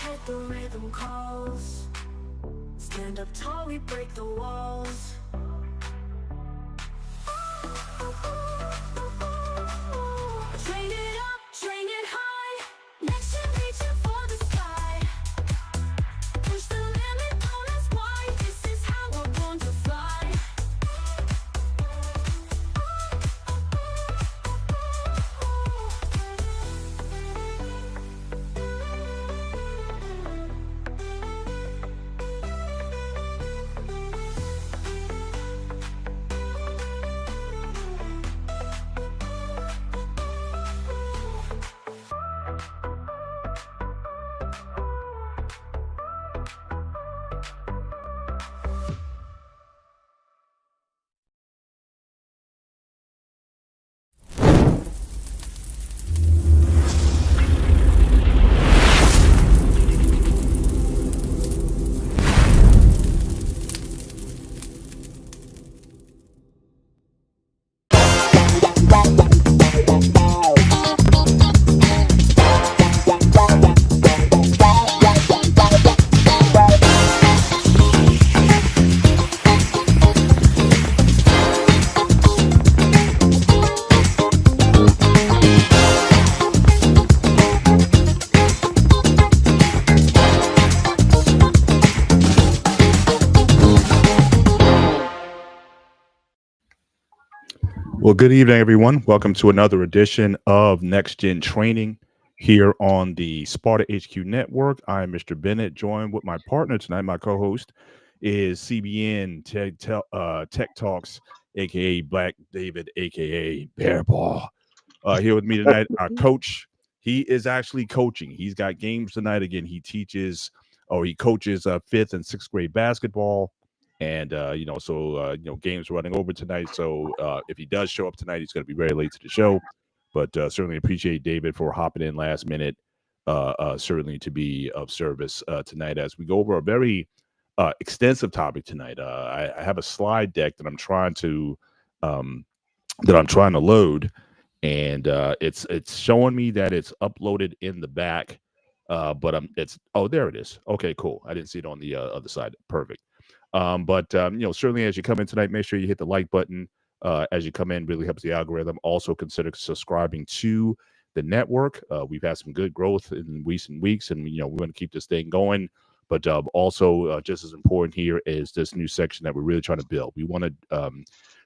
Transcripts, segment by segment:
head, the rhythm calls. Stand up tall, we break the walls. Train it up, train it high. Next gen reaching for the sky. Push the limit, don't ask why. This is how we're born to fly. Well, good evening, everyone. Welcome to another edition of Next Gen Training here on the Sparta HQ Network. I'm Mr. Bennett, joined with my partner tonight. My co-host is CBN Tech Talks, aka Black David, aka Bearball. Here with me tonight, our coach. He is actually coaching. He's got games tonight. Again, he teaches or he coaches fifth and sixth grade basketball. And games running over tonight. So if he does show up tonight, he's going to be very late to the show. But certainly appreciate David for hopping in last minute. Certainly to be of service tonight as we go over a very extensive topic tonight. I have a slide deck that I'm trying to load, and it's showing me that it's uploaded in the back. But there it is. Okay, cool. I didn't see it on the other side. Perfect. Certainly as you come in tonight, make sure you hit the like button as you come in. Really helps the algorithm. Also consider subscribing to the network. We've had some good growth in recent weeks, and we want to keep this thing going. But also just as important here is this new section that we're really trying to build. We want to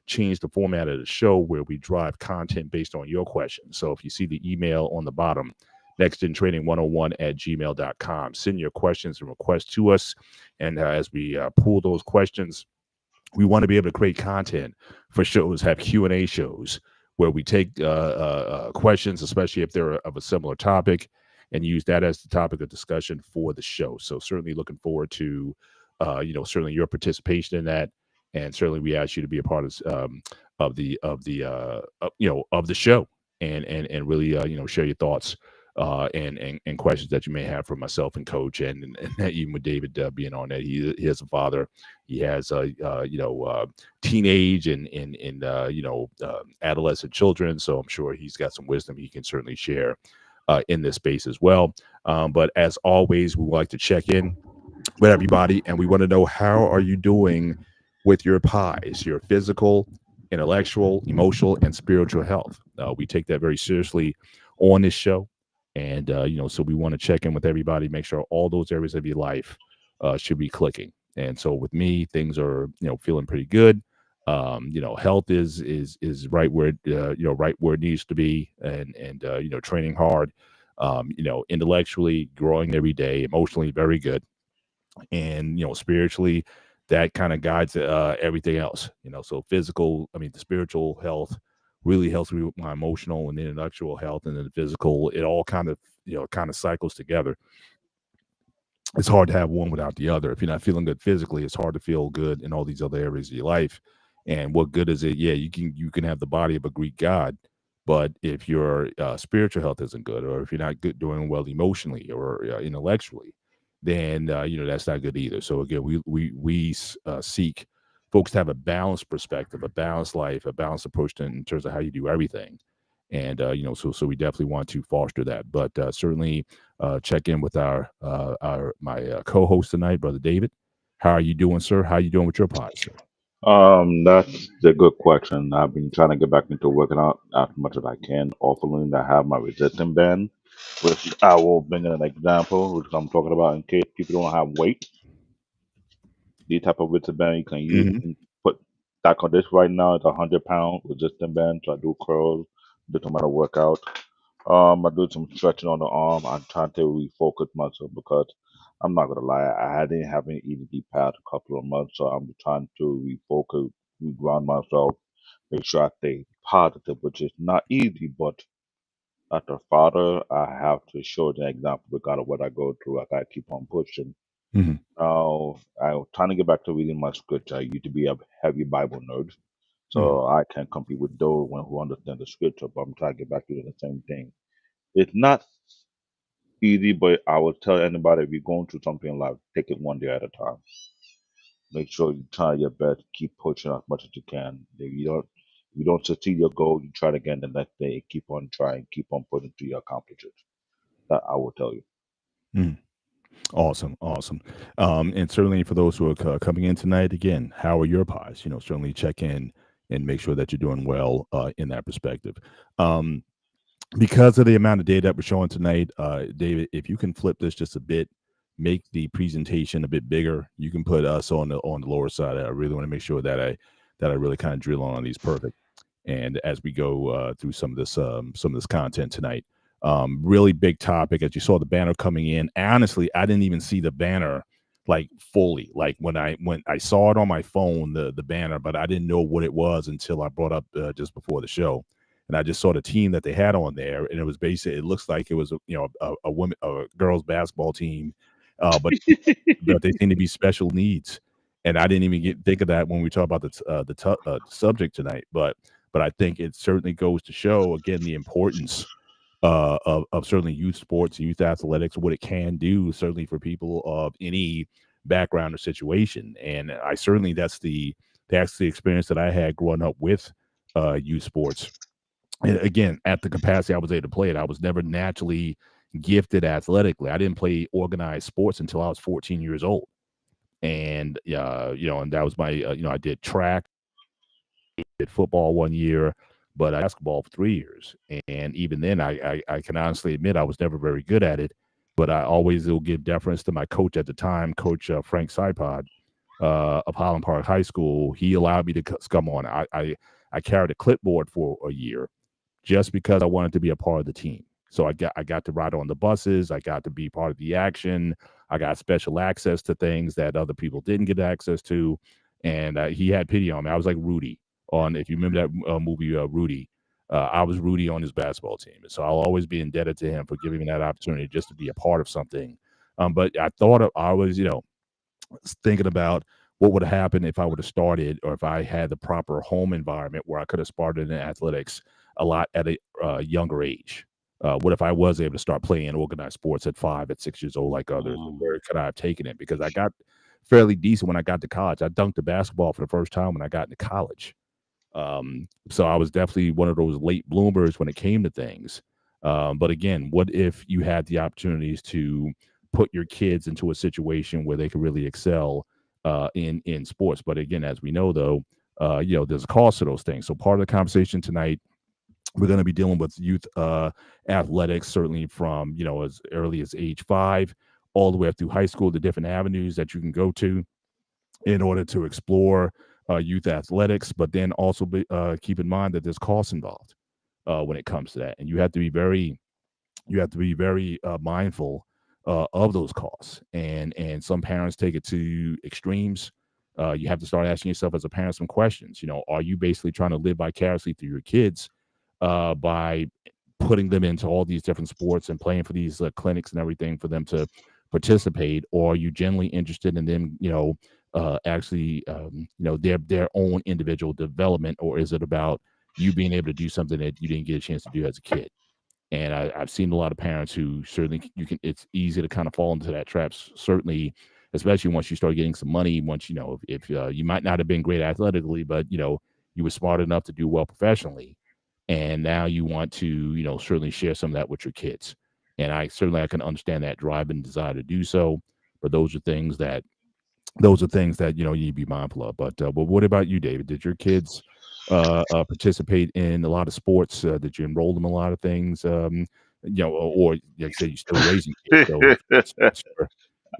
change the format of the show where we drive content based on your questions. So if you see the email on the bottom, nextgentraining101@gmail.com. Send your questions and requests to us. And as we pull those questions, we want to be able to create content for shows, have Q&A shows where we take questions, especially if they're of a similar topic, and use that as the topic of discussion for the show. So certainly looking forward to, certainly your participation in that. And certainly we ask you to be a part of the show and really, share your thoughts and questions that you may have for myself and Coach, and even with David being on that, he has a father, he has teenage and adolescent children, so I'm sure he's got some wisdom he can certainly share in this space as well. But as always, we would like to check in with everybody, and we want to know, how are you doing with your pies, your physical, intellectual, emotional, and spiritual health? We take that very seriously on this show. And, so we want to check in with everybody, make sure all those areas of your life should be clicking. And so with me, things are, feeling pretty good. Health is right where, right where it needs to be, and training hard, intellectually growing every day, emotionally very good. And, spiritually, that kind of guides everything else, so physical, the spiritual health really helps me with my emotional and intellectual health, and then the physical. It all kind of cycles together. It's hard to have one without the other. If you're not feeling good physically, it's hard to feel good in all these other areas of your life. And what good is it? Yeah, you can have the body of a Greek god, but if your spiritual health isn't good, or if you're not doing well emotionally or intellectually, then that's not good either. So again, we seek folks to have a balanced perspective, a balanced life, a balanced approach in terms of how you do everything. And so we definitely want to foster that. But certainly check in with our my co-host tonight, brother David. How are you doing, sir? How are you doing with your pod, sir? That's a good question. I've been trying to get back into working out as much as I can. Often I have my resistance band, which I will bring in an example, which I'm talking about in case people don't have weight. The type of resistance band you can use. Hmm. Put that on this right now is 100 pound resistance band. So I do curls, do some other workout. I do some stretching on the arm. I'm trying to refocus myself because I'm not gonna lie, I didn't have any easy the past couple of months, so I'm trying to refocus, reground myself, make sure I stay positive, which is not easy, but as a father, I have to show the example regardless of what I go through. I gotta keep on pushing. Hmm. I'm trying to get back to reading my scripture. I used to be a heavy Bible nerd, Hmm. so I can compete with those who understand the scripture, but I'm trying to get back to doing the same thing. It's not easy, but I would tell anybody if you're going through something in life, take it one day at a time. Make sure you try your best, keep pushing as much as you can. If you don't succeed your goal, you try it again the next day. Keep on trying, keep on putting to your accomplish it. That I will tell you. Awesome, awesome. And certainly for those who are coming in tonight, again, how are your pies? Certainly check in and make sure that you're doing well in that perspective. Um, because of the amount of data that we're showing tonight, David, if you can flip this just a bit, make the presentation a bit bigger. You can put us on the lower side. I really want to make sure that I really kind of drill on these perfect. And as we go through some of this content tonight, really big topic. As you saw the banner coming in, honestly, I didn't even see the banner like fully. Like when I saw it on my phone, the banner, but I didn't know what it was until I brought up just before the show, and I just saw the team that they had on there, and it was basically it looks like it was a women a girls basketball team, but they seem to be special needs. And I didn't even think of that when we talk about the subject tonight. But I think it certainly goes to show again the importance of certainly youth sports, youth athletics, what it can do certainly for people of any background or situation. And I certainly that's the experience that I had growing up with youth sports. And again, at the capacity I was able to play it, I was never naturally gifted athletically. I didn't play organized sports until I was 14 years old. And and that was my I did track, did football 1 year, but basketball for 3 years. And even then, I can honestly admit I was never very good at it. But I always will give deference to my coach at the time, Coach Frank Sipod of Highland Park High School. He allowed me to come on. I carried a clipboard for a year just because I wanted to be a part of the team. So I got to ride on the buses. I got to be part of the action. I got special access to things that other people didn't get access to, and he had pity on me. I was like Rudy on if you remember that movie Rudy. I was Rudy on his basketball team, and so I'll always be indebted to him for giving me that opportunity just to be a part of something. But I was thinking about what would have happened if I would have started or if I had the proper home environment where I could have started in athletics a lot at a younger age. What if I was able to start playing organized sports at 5, at 6 years old, like others? Um, Where could I have taken it? Because I got fairly decent when I got to college. I dunked the basketball for the first time when I got into college. So I was definitely one of those late bloomers when it came to things. But again, what if you had the opportunities to put your kids into a situation where they could really excel in sports? But again, as we know, though, there's a cost to those things. So part of the conversation tonight, we're going to be dealing with youth athletics, certainly from as early as age 5, all the way up through high school, the different avenues that you can go to in order to explore youth athletics, but then also keep in mind that there's costs involved when it comes to that, and you have to be very mindful of those costs. And some parents take it to extremes. You have to start asking yourself as a parent some questions. Are you basically trying to live vicariously through your kids by putting them into all these different sports and playing for these clinics and everything for them to participate, or are you genuinely interested in them, actually, their own individual development, or is it about you being able to do something that you didn't get a chance to do as a kid? And I've seen a lot of parents who certainly it's easy to kind of fall into that trap. Certainly, especially once you start getting some money. Once if you might not have been great athletically, but you were smart enough to do well professionally. and now you want to, certainly share some of that with your kids. And I can understand that drive and desire to do so, but those are things that you need to be mindful of. But what about you, David? Did your kids participate in a lot of sports? Did you enroll them in a lot of things? Or like you said, you're still raising kids. So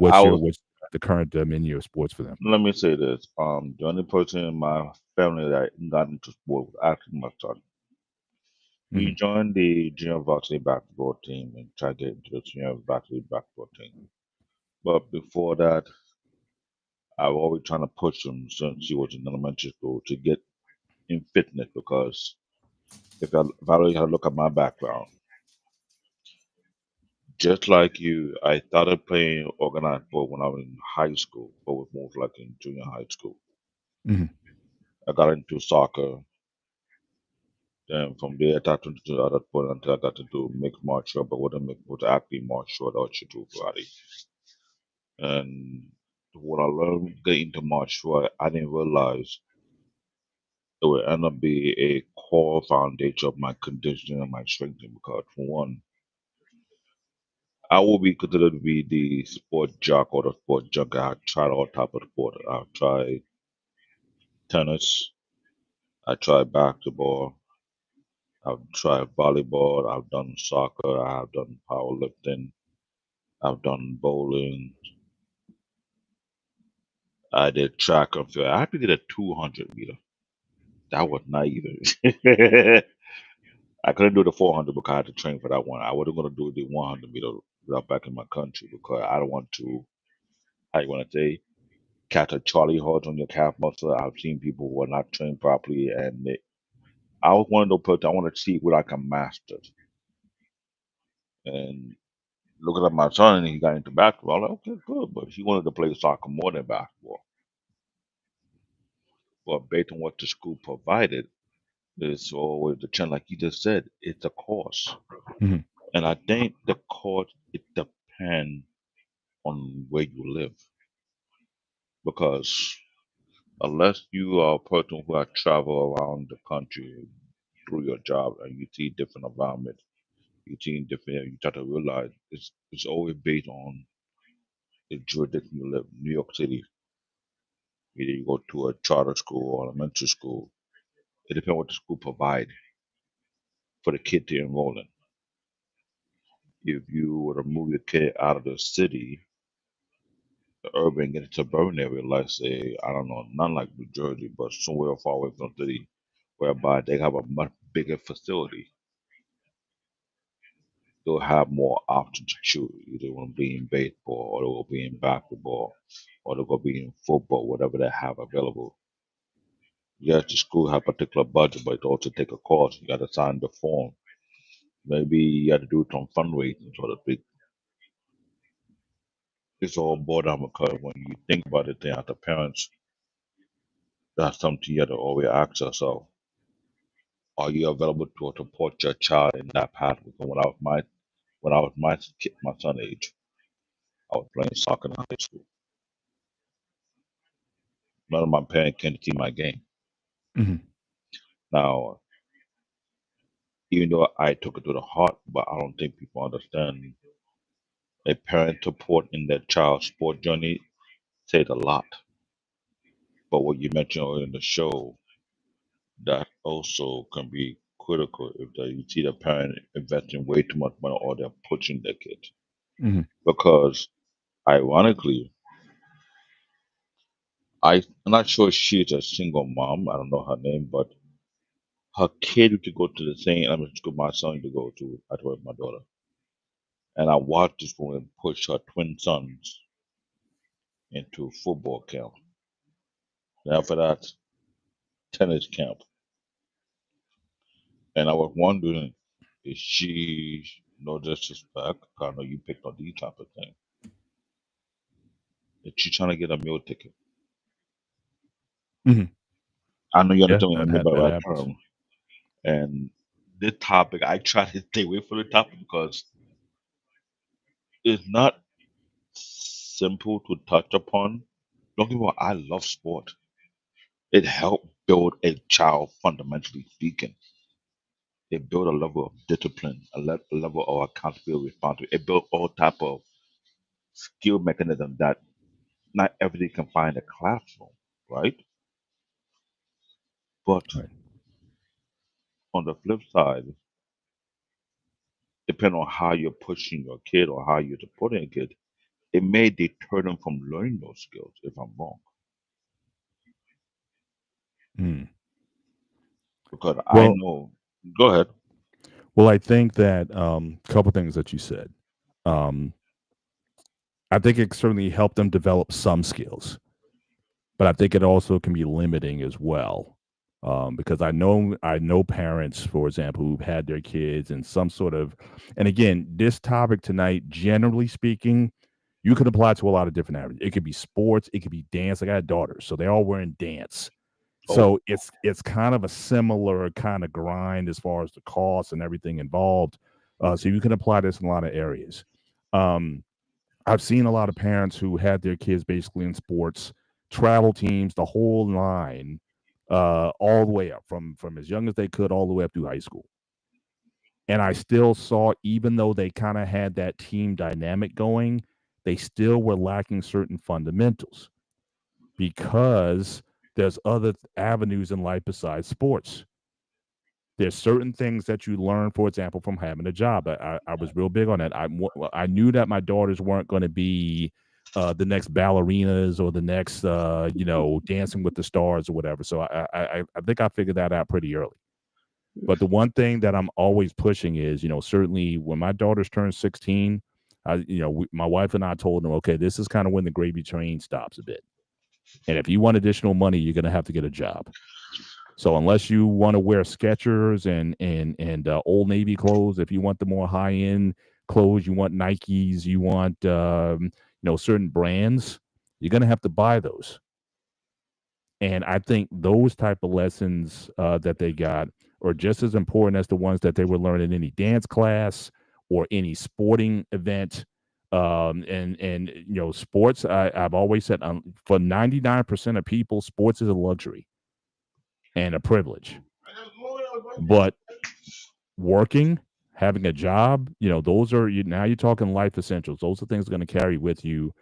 I was. what's the current menu of sports for them? Let me say this. The only person in my family that got into sport was actually my son. He Hmm. joined the junior varsity basketball team and tried to get into the junior varsity basketball team. But before that, I was always trying to push him since he was in elementary school to get in fitness because if I really had to look at my background, just like you, I started playing organized sport when I was in high school, but was most like in junior high school. Hmm. I got into soccer. Then from there, I got into the other sport until I got to do mixed martial, but was actually martial arts to karate. And what I learned getting into martial art, I didn't realize it would end up being a core foundation of my conditioning and my strengthening. Because for one, I will be considered to be the sport jock or the sport junkie. I've tried all type of sport. I've tried tennis. I tried basketball. I've tried volleyball. I've done soccer. I've done powerlifting. I've done bowling. I did track and field. I actually did a 200 meter. That was not easy. I couldn't do the 400 because I had to train for that one. I wasn't going to do the 100 meter without back in my country because I don't want to, how you want to say, catch a Charlie horse on your calf muscle. I've seen people who are not trained properly, and I was one of those people I want to see what I can master. And looking at my son, he got into basketball. I'm like, okay, good, but he wanted to play soccer more than basketball. But based on what the school provided, it's always the challenge. Like you just said, it's a course. Hmm. And I think the course, it depends on where you live. Because unless you are a person who has traveled around the country through your job and you see different environments, you see different, you start to realize it's always based on the jurisdiction you live. New York City, either you go to a charter school or elementary school, it depends what the school provide for the kid to enroll in. If you were to move your kid out of the city, the urban, get into suburban area, like say, I don't know, not like New Jersey, but somewhere far away from the city, whereby they have a much bigger facility, they'll have more options to choose. Either want to be in baseball, or they will be in basketball, or they're going to be in football, whatever they have available. Yes, the school have a particular budget, but it also take a cost. You got to sign the form. Maybe you got to do some fundraising, so to speak. It's all boiled down because when you think about it, then as the parents, that's something you have to always ask yourself. Are you available to support your child in that path? Because when I was my son age, I was playing soccer in high school. None of my parents came to see my game. Hmm. Now, even though I took it to the heart, but I don't think people understand a parent support in their child's sport journey says a lot. But what you mentioned earlier in the show, that also can be critical if you see the parent investing way too much money or they're pushing their kids. Hmm. Because ironically, I'm not sure she's a single mom. I don't know her name, but her kid used to go to the same elementary school my son used to go to. I told my daughter, and I watched this woman push her twin sons into football camp. Then after that, tennis camp. And I was wondering, is she no disrespect? I know you picked on these type of things. Is she trying to get a meal ticket? Hmm. I know you Yeah, understand what I mean by the that right happens. term. And this topic, I try to stay away from the topic because it's not simple to touch upon. Don't get me wrong, I love sport. It helped build a child, fundamentally speaking. It built a level of discipline, a level of accountability, responsibility. It built all type of skill mechanism that not everybody can find in a classroom, right? But Right. on the flip side, depending on how you're pushing your kid or how you're supporting a kid, it may deter them from learning those skills. If I'm wrong, Mm. because I Well, know. Go ahead. well, I think that a couple things that you said. Um, I think it certainly helped them develop some skills, but I think it also can be limiting as well. Because I know parents, for example, who've had their kids in some sort of, and again, this topic tonight, generally speaking, you could apply to a lot of different areas. It could be sports, it could be dance. Like I got daughters, so they all were in dance. Oh, So it's kind of a similar kind of grind as far as the costs and everything involved. So you can apply this in a lot of areas. Um, I've seen a lot of parents who had their kids basically in sports, travel teams, the whole line, all the way up from as young as they could all the way up through high school. And I still saw, even though they kind of had that team dynamic going, they still were lacking certain fundamentals because there's other avenues in life besides sports. There's certain things that you learn, for example, from having a job. I was real big on that. I knew that my daughters weren't going to be the next ballerinas or the next, Dancing with the Stars or whatever. So I think I figured that out pretty early. But the one thing that I'm always pushing is, certainly when my daughters turn 16, my wife and I told them, okay, this is kind of when the gravy train stops a bit. And if you want additional money, you're going to have to get a job. So unless you want to wear Skechers and Old Navy clothes, if you want the more high end clothes, you want Nikes, you want certain brands, you're going to have to buy those. And I think those type of lessons that they got are just as important as the ones that they were learning in any dance class or any sporting event. And sports. I've always said, for 99% of people, sports is a luxury and a privilege. But working, having a job, those are now you're talking life essentials. Those are things that are going to carry with you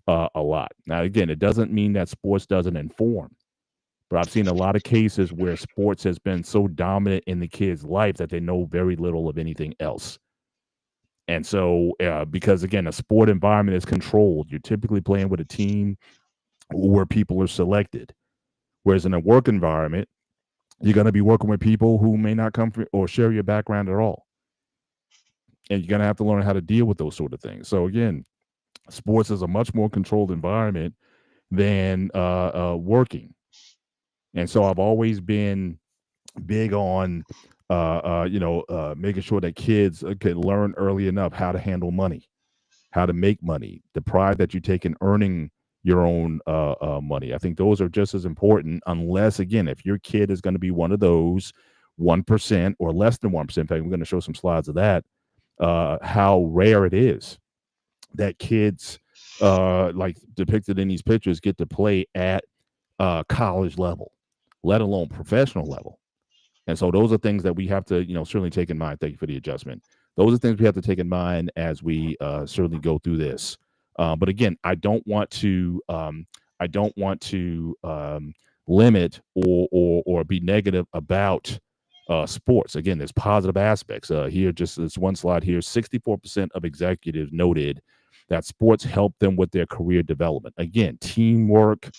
a lot. Now, again, it doesn't mean that sports doesn't inform, but I've seen a lot of cases where sports has been so dominant in the kid's life that they know very little of anything else. And so, because again, a sport environment is controlled, you're typically playing with a team where people are selected. Whereas in a work environment, you're going to be working with people who may not come from or share your background at all. And you're going to have to learn how to deal with those sort of things. So, again, sports is a much more controlled environment than working. And so I've always been big on making sure that kids can learn early enough how to handle money, how to make money, the pride that you take in earning your own money. I think those are just as important, unless, again, if your kid is going to be one of those 1% or less than 1%. In fact, we're going to show some slides of that, how rare it is that kids, like depicted in these pictures, get to play at college level, let alone professional level. And so those are things that we have to, certainly take in mind. Thank you for the adjustment. Those are things we have to take in mind as we certainly go through this. But again, I don't want to limit or be negative about sports. Again, there's positive aspects. Here, just this one slide here: 64% of executives noted that sports help them with their career development. Again, teamwork,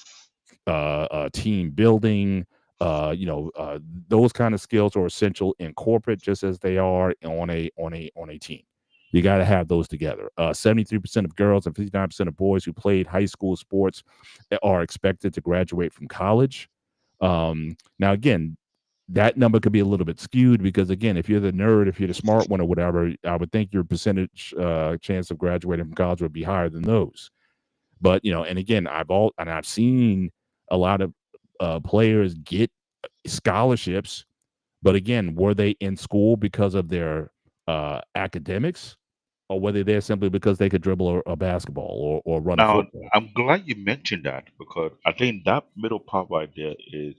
team building, those kind of skills are essential in corporate just as they are on a team. You got to have those together. 73% of girls and 59% of boys who played high school sports are expected to graduate from college. Now, again, that number could be a little bit skewed because, again, if you're the nerd, if you're the smart one or whatever, I would think your percentage chance of graduating from college would be higher than those. But and again, I've seen a lot of players get scholarships, but again, were they in school because of their academics, or were they there simply because they could dribble a basketball or run a now football? I'm glad you mentioned that because I think that middle part right there is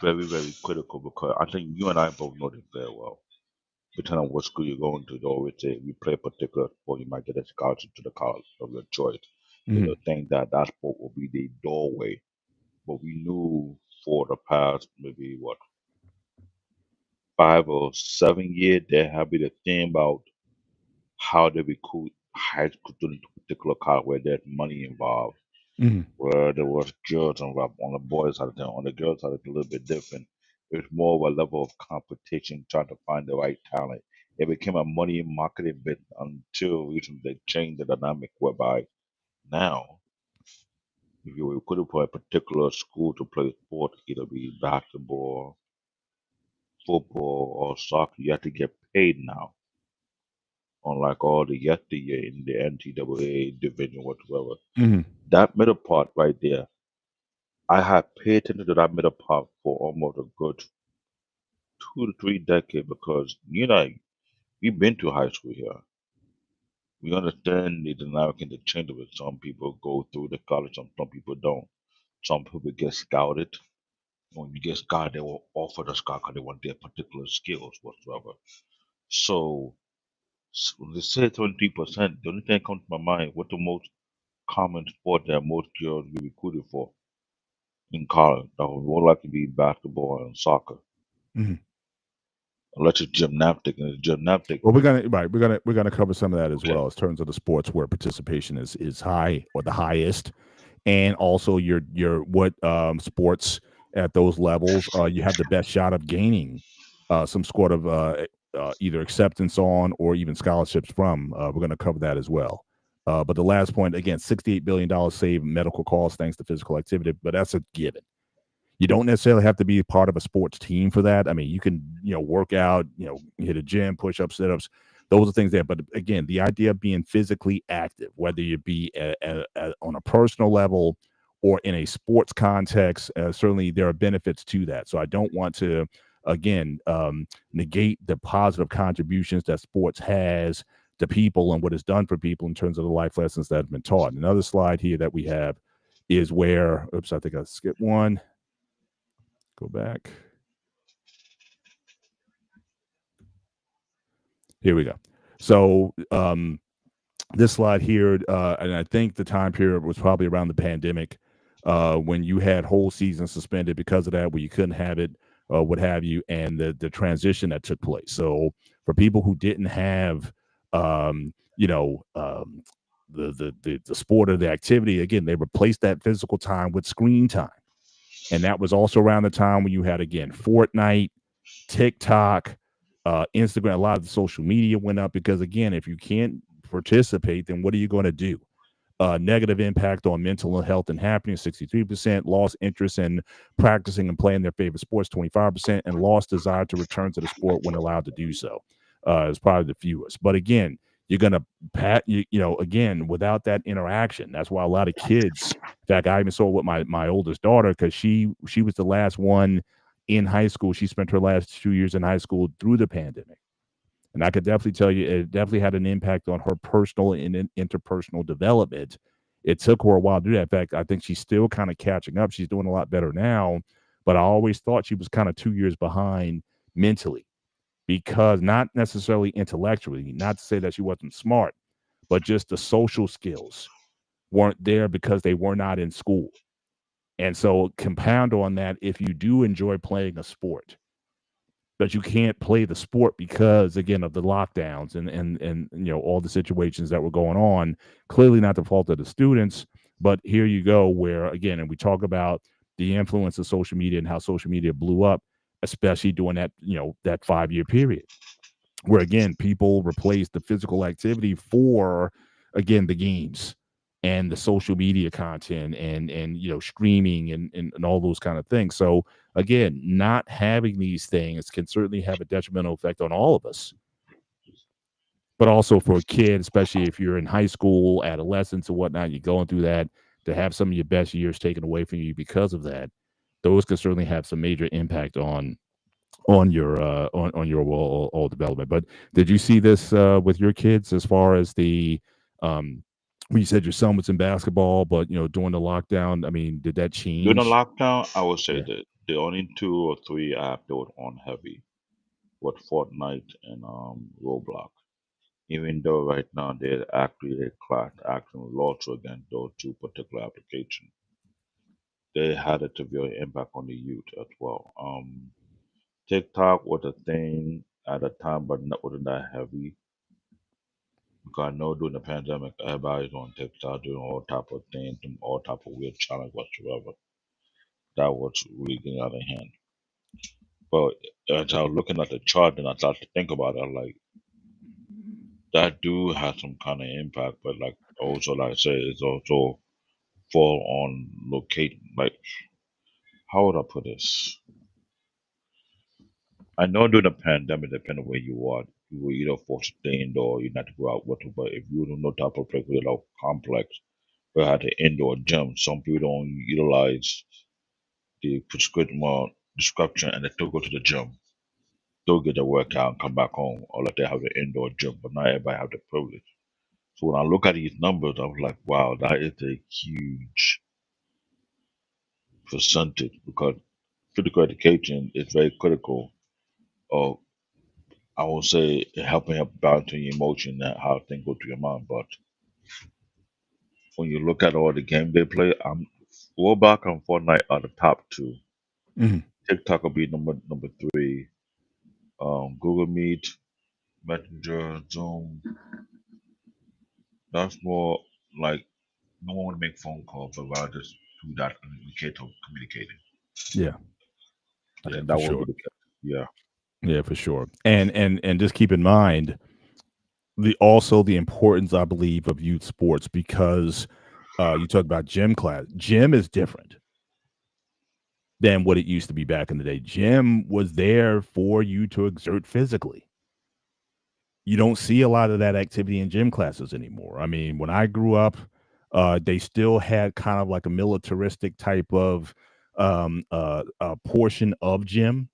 very, very critical because I think you and I both know this very well. depending on what school you're going to, they always say if you play a particular sport, you might get a scholarship to the college of your choice. So Hmm. they think that that sport will be the doorway. But we knew for the past maybe what 5 or 7 years, they have been a thing about how they recruit high school students to particular college where there's money involved, Hmm. where there was girls involved. On the boys side of thing, on the girls side, it's a little bit different. It's more of a level of competition, trying to find the right talent. It became a money marketing bit until recently they changed the dynamic whereby now, if you were recruited for a particular school to play sport, either be basketball, football, or soccer, you have to get paid now. Unlike all the yesteryear in the NCAA division whatsoever. Hmm. That middle part right there, I had paid attention to that middle part for almost a good 2 to 3 decades because we've been to high school here. We understand the dynamic and the change of it. Some people go through the college, some people don't. Some people get scouted. When you get scouted, they will offer the scout because they want their particular skills whatsoever. So when they say 23%, the only thing that comes to my mind, what the most common sport that most girls get recruited for in college? That would more likely be basketball and soccer. Hmm. Unless it's gymnastic, and it's gymnastic. Well, we're gonna cover some of that as Okay. well, as terms of the sports where participation is high or the highest, and also your what sports at those levels you have the best shot of gaining some sort of either acceptance on or even scholarships from. We're going to cover that as well. But the last point again, $68 billion saved medical costs thanks to physical activity, but that's a given. You don't necessarily have to be part of a sports team for that. I mean, you can, work out, hit a gym, push ups, sit ups. Those are things there. But again, the idea of being physically active, whether you be on a personal level or in a sports context, certainly there are benefits to that. So I don't want to, again, negate the positive contributions that sports has to people and what it's done for people in terms of the life lessons that have been taught. Another slide here that we have is where, oops, I think I skipped one. Go back. Here we go. So this slide here, and I think the time period was probably around the pandemic, when you had whole seasons suspended because of that, where you couldn't have it, what have you, and the transition that took place. So for people who didn't have, the sport or the activity, again, they replaced that physical time with screen time, and that was also around the time when you had again Fortnite, TikTok, Instagram. A lot of the social media went up because again, if you can't participate, then what are you going to do? Negative impact on mental health and happiness, 63%, lost interest in practicing and playing their favorite sports, 25%, and lost desire to return to the sport when allowed to do so. Is probably the fewest. But again, you're going to again, without that interaction. That's why a lot of kids, in fact, I even saw with my oldest daughter, because she was the last one in high school. She spent her last 2 years in high school through the pandemic. And I could definitely tell you it definitely had an impact on her personal and interpersonal development. It took her a while to do that. In fact, I think she's still kind of catching up. She's doing a lot better now, but I always thought she was kind of 2 years behind mentally, because not necessarily intellectually, not to say that she wasn't smart, but just the social skills weren't there because they were not in school. And so compound on that, if you do enjoy playing a sport, but you can't play the sport because again of the lockdowns and all the situations that were going on, clearly not the fault of the students, but here you go where again, and we talk about the influence of social media and how social media blew up, especially during that 5 year period where again people replace the physical activity for again the games and the social media content and streaming and all those kind of things. So again, not having these things can certainly have a detrimental effect on all of us, but also for a kid, especially if you're in high school, adolescence and whatnot, you're going through that, to have some of your best years taken away from you because of that, those can certainly have some major impact on your overall development. But did you see this with your kids as far as the when you said your son was in basketball, but during the lockdown, I mean, did that During the change? lockdown, I would say Yeah. that the only 2 or 3 apps that were on heavy with Fortnite and Roblox. Even though right now they're actually a class action lawsuit against those two particular applications, they had a severe impact on the youth as well. TikTok was a thing at the time, but not wasn't that heavy. Because I know during the pandemic, everybody's on TikTok doing all type of things, doing all type of weird challenge whatsoever. That was really getting out of hand. But as I was looking at the chart and I started to think about it, I'm like, that do have some kind of impact, but like also like I said, it's also fall on location. Like, how would I put this? I know during the pandemic, depending on where you are, you were either forced to stay indoor, you not to go out, whatever. But if you don't know type of place with a complex, we had an indoor gym. Some people don't utilize the prescription description and they still go to the gym, still get their workout and come back home, or like they have an indoor gym. But not everybody have the privilege. So when I look at these numbers, I was like, wow, that is a huge percentage because physical education is very critical of, I will say, helping up balancing your emotion and how things go through your mind. But when you look at all the games they play, Roblox and Fortnite are the top two. Mhm. TikTok will be number three. Google Meet, Messenger, Zoom. That's more like no one want to make phone calls, but rather just do that communicate or communicating. Yeah, I yeah, think for that would sure. be the case. Yeah. Yeah, for sure. And just keep in mind the importance, I believe, of youth sports because you talk about gym class. Gym is different than what it used to be back in the day. Gym was there for you to exert physically. You don't see a lot of that activity in gym classes anymore. I mean, when I grew up, they still had kind of like a militaristic type of portion of gym.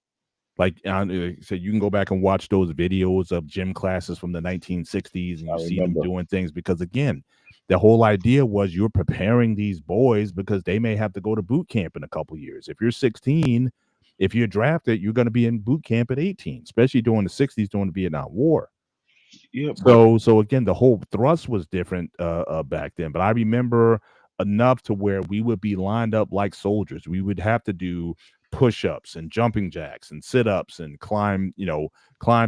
Like so you can go back and watch those videos of gym classes from the 1960s and I you see them remember. doing things because again, the whole idea was you're preparing these boys because they may have to go to boot camp in a couple years. If you're 16, if you're drafted, you're going to be in boot camp at 18, especially during the 60s during the Vietnam War. Yeah, but So again, the whole thrust was different back then. But I remember enough to where we would be lined up like soldiers. We would have to do push-ups and jumping jacks and sit-ups and climb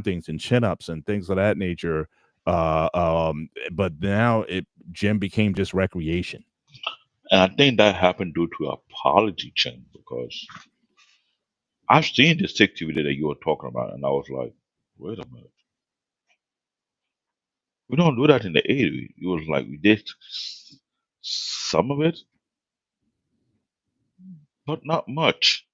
things and chin-ups and things of that nature. But now gym became just recreation. and I think that happened due to a policy change because I've seen the 60 video that you were talking about, and I was like, wait a minute. We don't do that in the 80s. It was like we did some of it, but not much.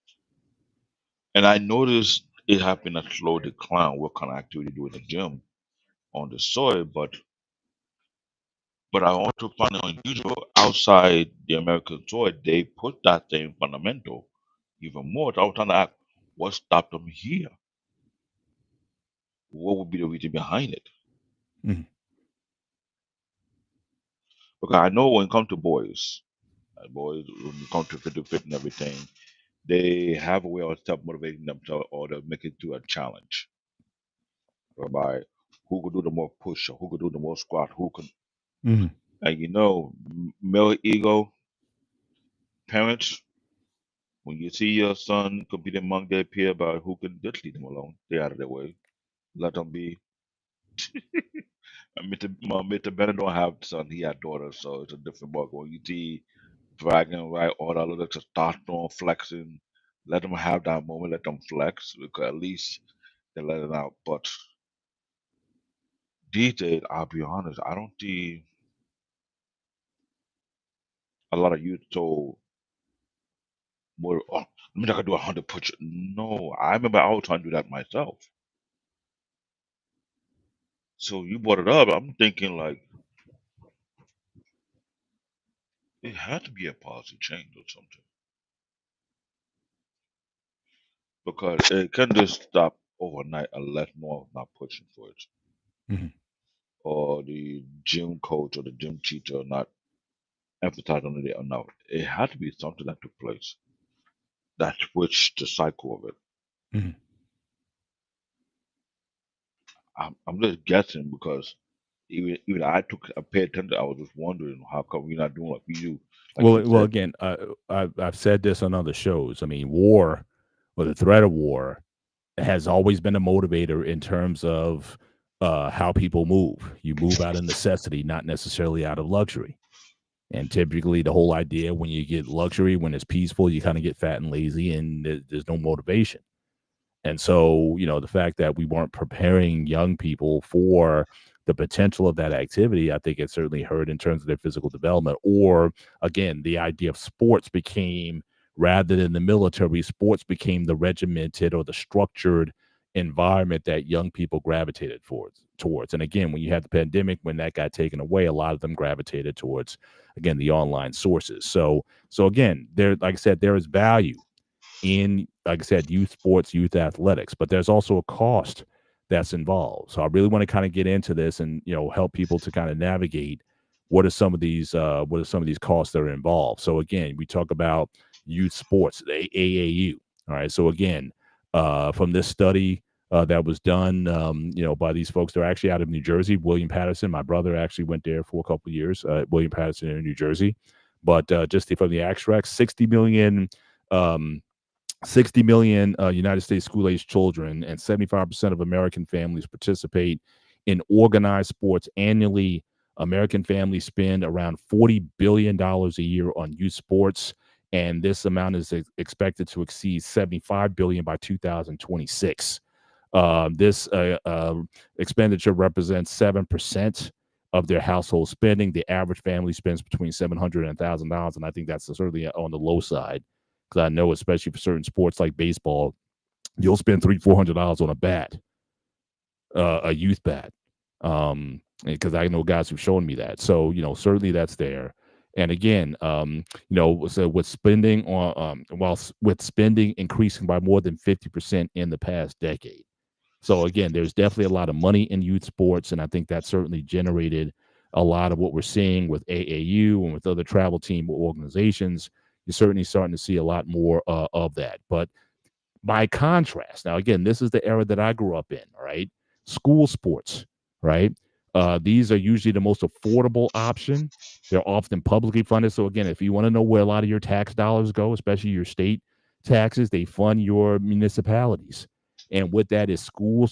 And I noticed it happened a slow decline. What kind of activity do in the gym on the soil, but I also find it unusual outside the American soil. They put that same fundamental even more. So I was trying to ask, what stopped them here? What would be the reason behind it? Mhm. Because I know when it comes to boys, when it comes to fit and everything, they have a way of self motivating themselves or to make it to a challenge, whereby who could do the more push or who could do the more squat, who could, Mhm. and male ego parents, when you see your son competing among their peer about who can just leave them alone, stay out of their way, let them be. Mr. Bennett don't have son, he had daughters, so it's a different ball. When you see bragging, right, all that little testosterone flexing, let them have that moment, let them flex, because at least they let it out. But these days, I'll be honest, I don't see a lot of youth so more, oh, I mean, I could do 100 push. No, I remember I was trying to do that myself. So you brought it up, I'm thinking like, it had to be a policy change or something. Because it can't just stop overnight unless more is not pushing for it. Mhm. Or the gym coach or the gym teacher not emphasize on it enough. It had to be something that took place that switched the cycle of it. Mhm. I'm just guessing because even I paid attention. I was just wondering how come we're not doing what we do, like you Well, said. again, I've said this on other shows. I mean, war or the threat of war has always been a motivator in terms of how people move. You move out of necessity, not necessarily out of luxury. And typically, the whole idea when you get luxury, when it's peaceful, you kind of get fat and lazy, and there's no motivation. And so, the fact that we weren't preparing young people for the potential of that activity, I think it certainly hurt in terms of their physical development. Or again, the idea of sports became, rather than the military, sports became the regimented or the structured environment that young people gravitated towards. And again, when you had the pandemic, when that got taken away, a lot of them gravitated towards, again, the online sources. So again, like I said, there is value in, like I said, youth sports, youth athletics, but there's also a cost that's involved. So I really want to kind of get into this and help people to kind of navigate what are some of these costs that are involved. So again, we talk about youth sports, the AAU. All right. So again, from this study that was done, by these folks, they're actually out of New Jersey. William Patterson, my brother actually went there for a couple of years. William Patterson in New Jersey, but just from the extract, 60 million. 60 million United States school-age children and 75% of American families participate in organized sports annually. American families spend around $40 billion a year on youth sports, and this amount is expected to exceed $75 billion by 2026. This expenditure represents 7% of their household spending. The average family spends between $700 and $1,000, and I think that's certainly on the low side. Because I know, especially for certain sports like baseball, you'll spend $300-400 on a bat, a youth bat. Because I know guys who've shown me that. So certainly that's there. And again, so with spending with spending increasing by more than 50% in the past decade. So again, there's definitely a lot of money in youth sports, and I think that certainly generated a lot of what we're seeing with AAU and with other travel team organizations. You're certainly starting to see a lot more of that. But by contrast, now again, this is the era that I grew up in, right? School sports, right? These are usually the most affordable option. They're often publicly funded. So again, if you want to know where a lot of your tax dollars go, especially your state taxes, they fund your municipalities. And with that is school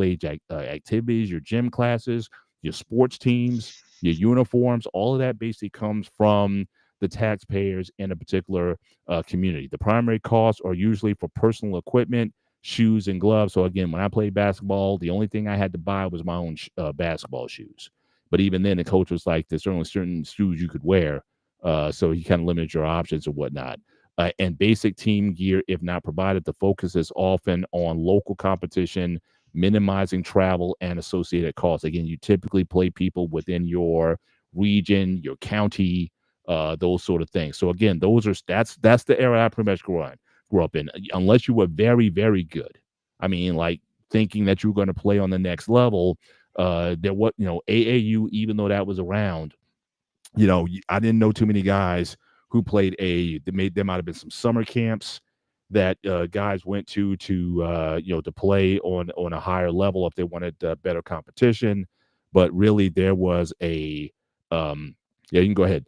age activities, your gym classes, your sports teams, your uniforms. All of that basically comes from the taxpayers in a particular community. The primary costs are usually for personal equipment, shoes, and gloves. So again, when I played basketball, the only thing I had to buy was my own basketball shoes. But even then, the coach was like, there's only certain shoes you could wear. So he kind of limited your options or whatnot. And basic team gear, if not provided, the focus is often on local competition, minimizing travel and associated costs. Again, you typically play people within your region, your county, those sort of things. So again, that's the era I pretty much grew up in. Unless you were very, very good. I mean, like thinking that you were going to play on the next level. AAU, even though that was around, I didn't know too many guys who played AAU. There might have been some summer camps that guys went to play on a higher level if they wanted better competition. But really, there was a yeah, you can go ahead.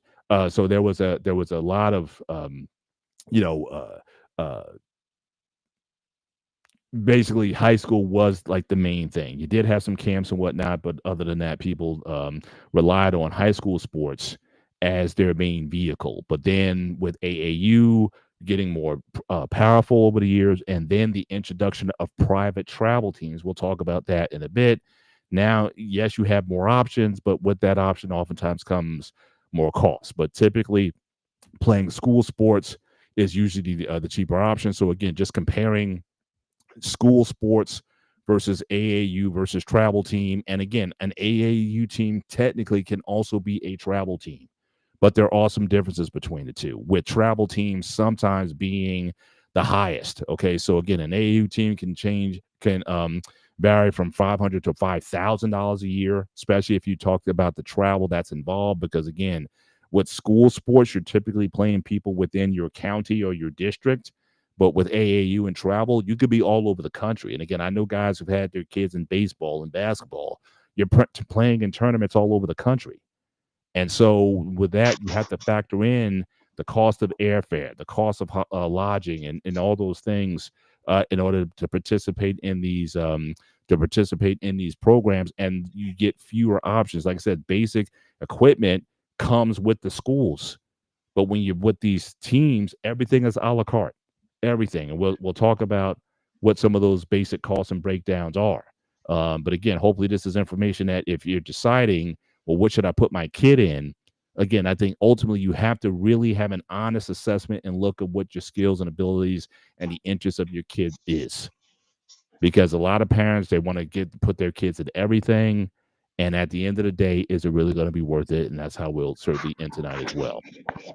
So there was a lot of basically high school was like the main thing. You did have some camps and whatnot, but other than that, people relied on high school sports as their main vehicle. But then with AAU getting more powerful over the years, and then the introduction of private travel teams, we'll talk about that in a bit. Now, yes, you have more options, but with that option oftentimes comes more cost. But typically playing school sports is usually the cheaper option. So again, just comparing school sports versus AAU versus travel team. And again, an AAU team technically can also be a travel team, but there are some differences between the two, with travel teams sometimes being the highest. Okay, so again, an AAU team can vary from $500 to $5,000 a year, especially if you talked about the travel that's involved. Because again, with school sports, you're typically playing people within your county or your district. But with AAU and travel, you could be all over the country. And again, I know guys who've had their kids in baseball and basketball. You're playing in tournaments all over the country. And so with that, you have to factor in the cost of airfare, the cost of lodging, and all those things in order to participate in these programs. And you get fewer options. Like I said, basic equipment comes with the schools, but when you're with these teams, everything is a la carte, everything. And we'll talk about what some of those basic costs and breakdowns are. But again, hopefully this is information that if you're deciding, well, what should I put my kid in? Again, I think ultimately you have to really have an honest assessment and look at what your skills and abilities and the interests of your kid is. Because a lot of parents, they want to put their kids in everything. And at the end of the day, is it really going to be worth it? And that's how we'll certainly end tonight as well.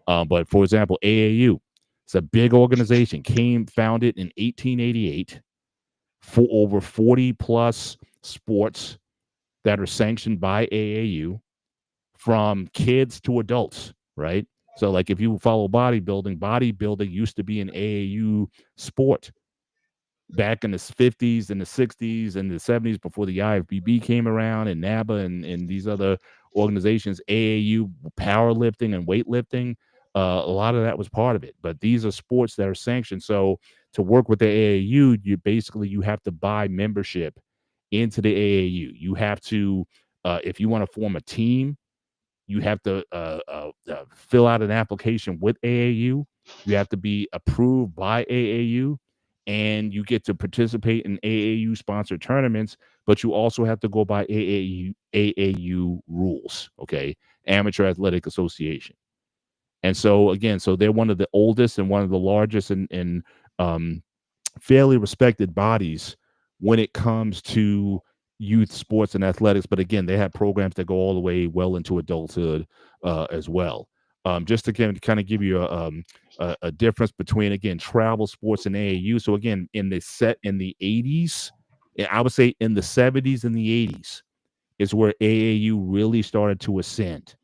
But for example, AAU, it's a big organization, founded in 1888 for over 40 plus sports that are sanctioned by AAU, from kids to adults, right? So like if you follow bodybuilding used to be an AAU sport back in the 50s and the 60s and the 70s before the IFBB came around, and NABA and these other organizations, AAU powerlifting and weightlifting, a lot of that was part of it. But these are sports that are sanctioned. So to work with the AAU, you have to buy membership into the AAU. You have to, if you want to form a team, you have to fill out an application with AAU. You have to be approved by AAU, and you get to participate in AAU sponsored tournaments, but you also have to go by AAU rules, okay? Amateur Athletic Association. And so again, so they're one of the oldest and one of the largest and fairly respected bodies when it comes to youth sports and athletics. But again, they have programs that go all the way well into adulthood as well. Just to kind of give you a difference between, again, travel sports and AAU. So again, in the 80s, I would say in the 70s and the 80s is where AAU really started to ascend.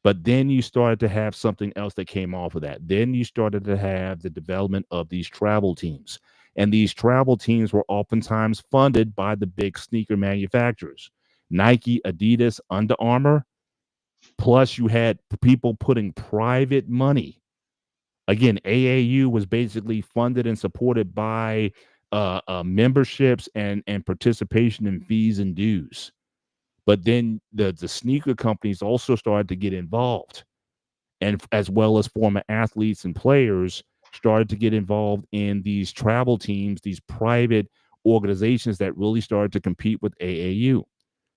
But then you started to have something else that came off of that. Then you started to have the development of these travel teams. And these travel teams were oftentimes funded by the big sneaker manufacturers, Nike, Adidas, Under Armour. Plus, you had people putting private money. Again, AAU was basically funded and supported by memberships and participation in fees and dues. But then the sneaker companies also started to get involved, and as well as former athletes and players started to get involved in these travel teams, these private organizations that really started to compete with AAU.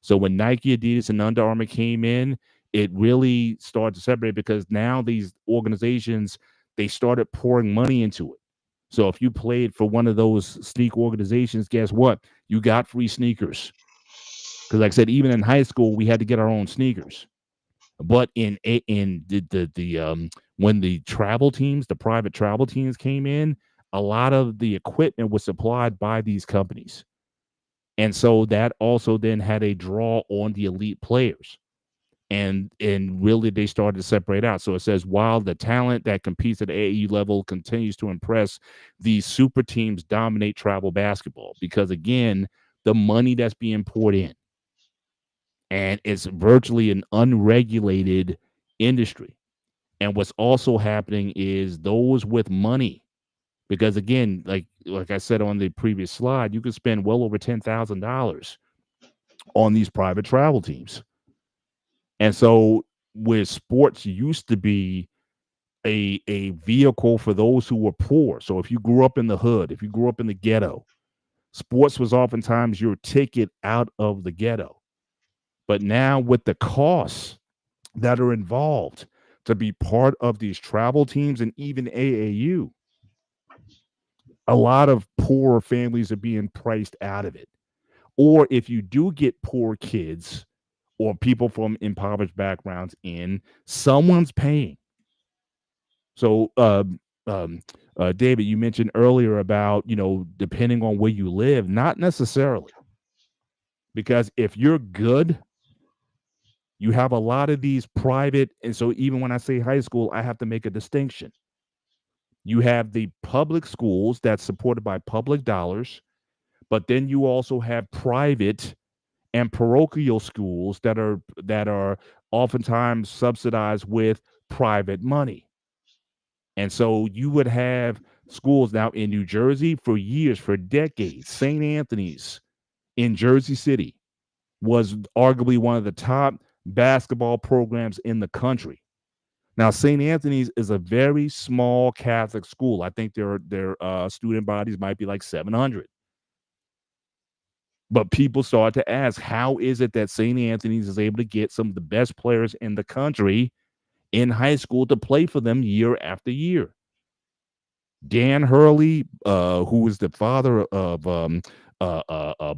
So when Nike, Adidas, and Under Armour came in, it really started to separate, because now these organizations, they started pouring money into it. So if you played for one of those sneaker organizations, guess what? You got free sneakers. Because like I said, even in high school, we had to get our own sneakers. But when the travel teams, the private travel teams came in, a lot of the equipment was supplied by these companies. And so that also then had a draw on the elite players. And really they started to separate out. So it says, while the talent that competes at the AAU level continues to impress, these super teams dominate travel basketball, because again, the money that's being poured in. And it's virtually an unregulated industry. And what's also happening is those with money, because again, like I said on the previous slide, you could spend well over $10,000 on these private travel teams. And so where sports used to be a vehicle for those who were poor. So if you grew up in the hood, if you grew up in the ghetto, sports was oftentimes your ticket out of the ghetto. But now with the costs that are involved to be part of these travel teams and even AAU, a lot of poor families are being priced out of it. Or if you do get poor kids or people from impoverished backgrounds in, someone's paying. So, David, you mentioned earlier about, depending on where you live, not necessarily. Because if you're good, you have a lot of these private, and so even when I say high school, I have to make a distinction. You have the public schools that's supported by public dollars, but then you also have private and parochial schools that are oftentimes subsidized with private money. And so you would have schools now in New Jersey for years, for decades. St. Anthony's in Jersey City was arguably one of the top basketball programs in the country. Now, St. Anthony's is a very small Catholic school. I think their student bodies might be like 700. But people start to ask, how is it that St. Anthony's is able to get some of the best players in the country in high school to play for them year after year? Dan Hurley, who was the father of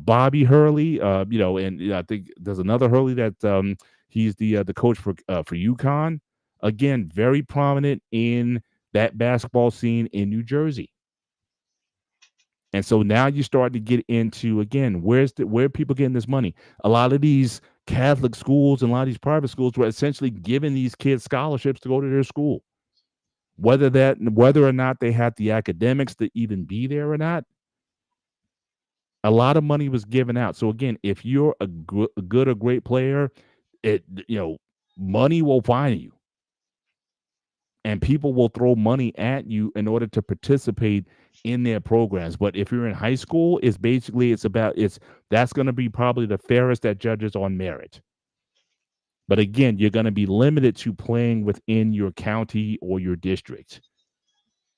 Bobby Hurley, and I think there's another Hurley that he's the coach for UConn. Again, very prominent in that basketball scene in New Jersey. And so now you start to get into, again, where are people getting this money? A lot of these Catholic schools and a lot of these private schools were essentially giving these kids scholarships to go to their school. Whether or not they had the academics to even be there or not, a lot of money was given out. So again, if you're a good or great player, money will find you. And people will throw money at you in order to participate in their programs. But if you're in high school, that's going to be probably the fairest that judges on merit. But again, you're going to be limited to playing within your county or your district.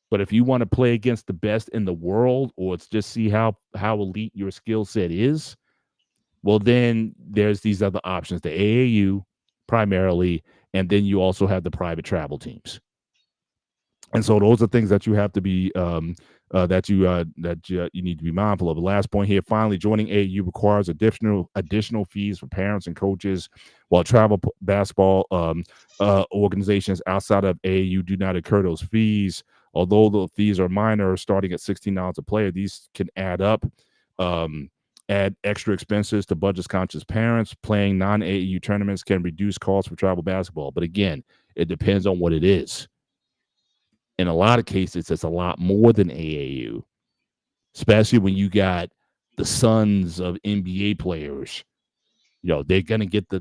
But if you want to play against the best in the world, or it's just see how elite your skill set is, well, then there's these other options, the AAU primarily, and then you also have the private travel teams. And so those are things that you have to be that you need to be mindful of. The last point here: finally, joining AAU requires additional fees for parents and coaches, while travel basketball organizations outside of AAU do not incur those fees. Although the fees are minor, starting at $16 a player, these can add up. Add extra expenses to budget-conscious parents. Playing non-AAU tournaments can reduce costs for travel basketball, but again, it depends on what it is. In a lot of cases, it's a lot more than AAU, especially when you got the sons of NBA players. They're gonna get the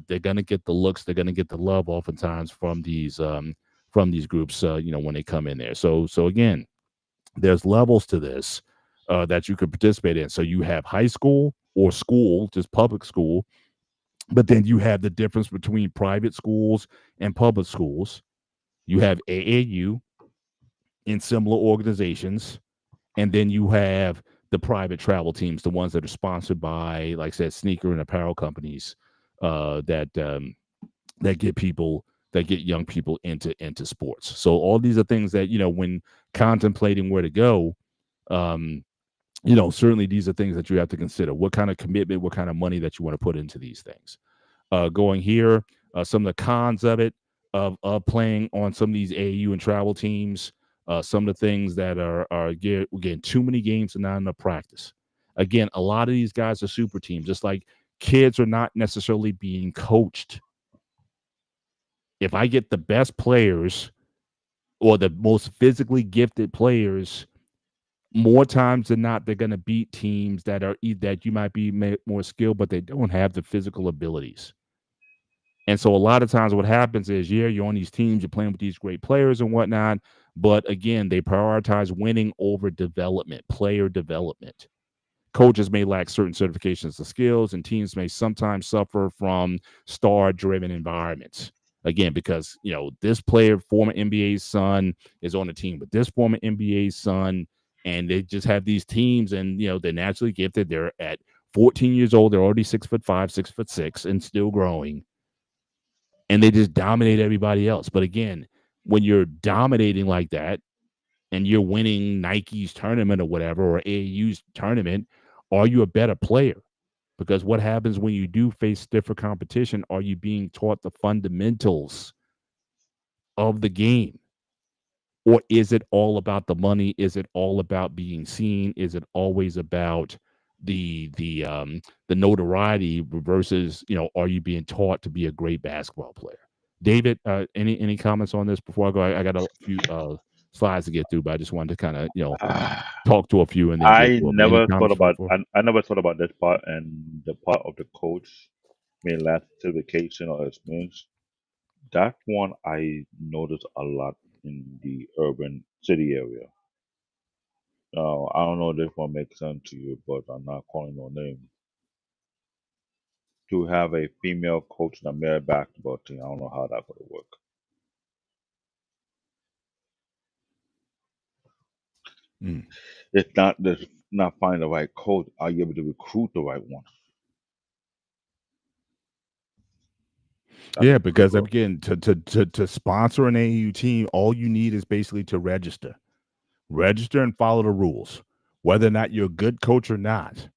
looks, they're gonna get the love, oftentimes from these groups. When they come in there. So again, there's levels to this that you could participate in. So you have high school or school, just public school, but then you have the difference between private schools and public schools. You have AAU in similar organizations, and then you have the private travel teams, the ones that are sponsored by, like I said, sneaker and apparel companies that get young people into sports. So all these are things that, when contemplating where to go, certainly these are things that you have to consider. What kind of commitment, what kind of money that you want to put into these things. Going here, some of the cons of it, of playing on some of these AAU and travel teams. Some of the things that are getting too many games and not enough practice. Again, a lot of these guys are super teams, just like kids are not necessarily being coached. If I get the best players or the most physically gifted players, more times than not, they're going to beat teams that you might be more skilled, but they don't have the physical abilities. And so a lot of times what happens is, you're on these teams, you're playing with these great players and whatnot, but again, they prioritize winning over development, player development. Coaches may lack certain certifications and skills, and teams may sometimes suffer from star-driven environments. Again, because, this player, former NBA's son, is on the team with this former NBA's son, and they just have these teams, and, they're naturally gifted. They're at 14 years old. They're already 6'5", 6'6", and still growing. And they just dominate everybody else. But again, when you're dominating like that and you're winning Nike's tournament or whatever, or AAU's tournament, are you a better player? Because what happens when you do face stiffer competition? Are you being taught the fundamentals of the game? Or is it all about the money? Is it all about being seen? Is it always about the notoriety versus, are you being taught to be a great basketball player? David, any comments on this before I go? I got a slides to get through, but I just wanted to kind of talk to a few and then get I to them. Any never thought comments about for I never thought about this part and the part of the coach may lack certification or experience. That one I noticed a lot in the urban city area. I don't know if this one makes sense to you, but I'm not calling no name. To have a female coach in a male basketball team, I don't know how that would work. Mm. It's not just not finding the right coach. Are you able to recruit the right one? That's Yeah, the because kicker. again, to sponsor an AAU team, all you need is basically to register and follow the rules. Whether or not you're a good coach or not,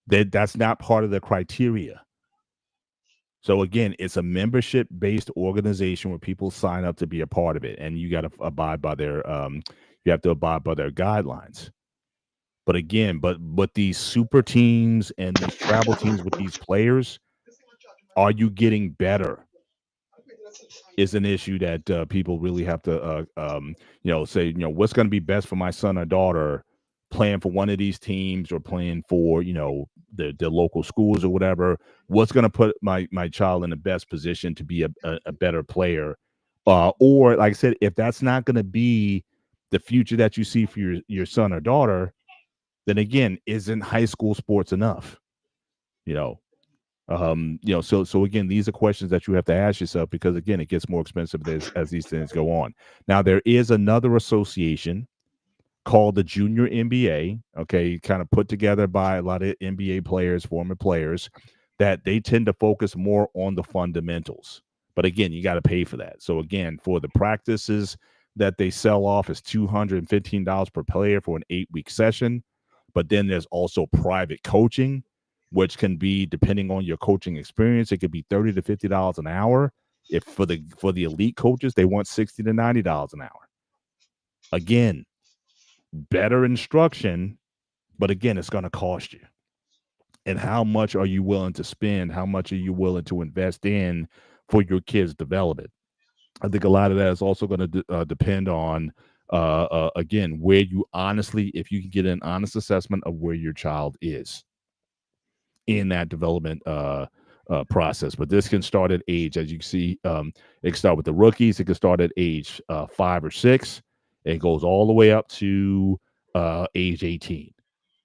that's not part of the criteria. So again, it's a membership-based organization where people sign up to be a part of it, and you got to abide by their you have to abide by their guidelines. But again, but these super teams and these travel teams with these players, are you getting better? Is an issue that people really have to say, what's going to be best for my son or daughter playing for one of these teams or playing for the local schools or whatever. What's going to put my child in the best position to be a better player, or like I said, if that's not going to be the future that you see for your son or daughter, then again, isn't high school sports enough? you know so again, these are questions that you have to ask yourself, because again, it gets more expensive as these things go on. Now, there is another association called the Junior NBA, okay, kind of put together by a lot of NBA players, former players, that they tend to focus more on the fundamentals. But again, you got to pay for that. So again, for the practices that they sell off is $215 per player for an 8-week session. But then there's also private coaching, which can be, depending on your coaching experience, it could be $30 to $50 an hour. If for the elite coaches, they want $60 to $90 an hour. Again, better instruction, but again, it's going to cost you. And how much are you willing to spend? How much are you willing to invest in for your kids' development? I think a lot of that is also going to depend on, again, where you honestly, if you can get an honest assessment of where your child is in that development process. But this can start at age, as you can see, it can start with the rookies. It can start at age 5 or 6. It goes all the way up to age 18.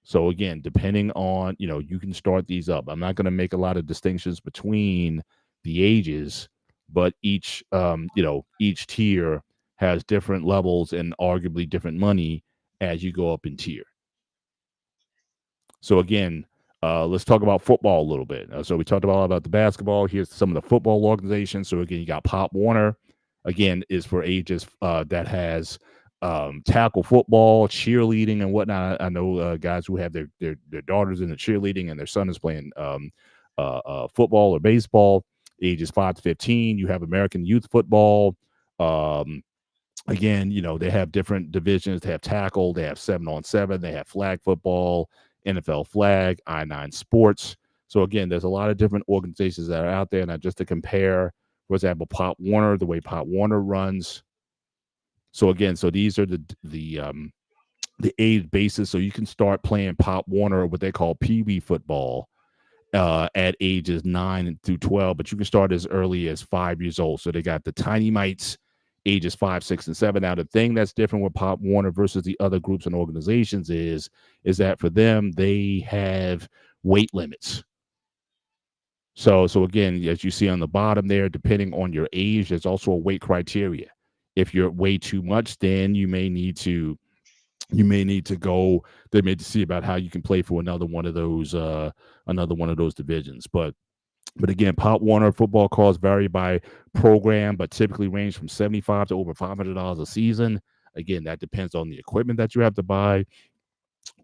So again, depending on, you can start these up. I'm not going to make a lot of distinctions between the ages, but each tier has different levels and arguably different money as you go up in tier. So again, let's talk about football a little bit. So we talked about the basketball. Here's some of the football organizations. So again, you got Pop Warner. Again, is for ages that has tackle football, cheerleading, and whatnot. I know guys who have their daughters in the cheerleading and their son is playing football or baseball. Ages 5 to 15. You have American Youth Football. Again, they have different divisions. They have tackle. They have 7-on-7. They have flag football, NFL flag, I-9 sports. So again, there's a lot of different organizations that are out there. And just to compare, for example, Pop Warner, the way Pop Warner runs. So again, these are the age basis. So you can start playing Pop Warner, what they call Pee Wee football, at ages 9 through 12, but you can start as early as 5 years old. So they got the tiny mites, ages 5, 6, and 7. Now, the thing that's different with Pop Warner versus the other groups and organizations is that for them, they have weight limits. So again, as you see on the bottom there, depending on your age, there's also a weight criteria. If you're way too much, then you may need to go. They may see about how you can play for another one of those divisions. But again, Pop Warner football costs vary by program, but typically range from $75 to over $500 a season. Again, that depends on the equipment that you have to buy,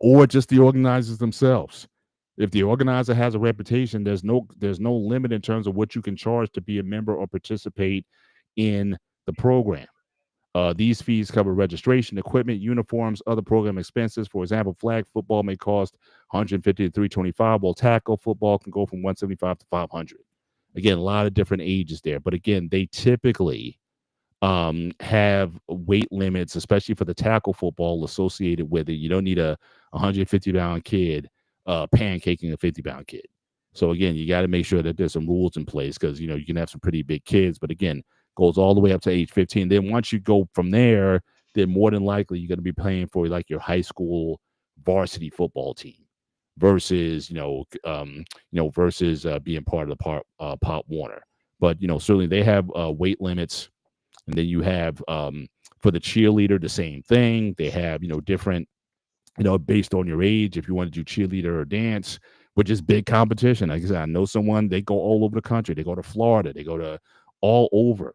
or just the organizers themselves. If the organizer has a reputation, there's no limit in terms of what you can charge to be a member or participate in the program. These fees cover registration, equipment, uniforms, other program expenses. For example, flag football may cost $150 to $325, while tackle football can go from $175 to $500. Again, a lot of different ages there. But again, they typically have weight limits, especially for the tackle football associated with it. You don't need a 150-pound kid pancaking a 50-pound kid. So again, you got to make sure that there's some rules in place because you can have some pretty big kids, but again, goes all the way up to age 15. Then once you go from there, then more than likely you're going to be playing for like your high school varsity football team versus being part of the Pop Warner. But certainly they have weight limits, and then you have for the cheerleader the same thing. They have different based on your age, if you want to do cheerleader or dance, which is big competition. Like I said, I know someone, they go all over the country. They go to Florida, they go to all over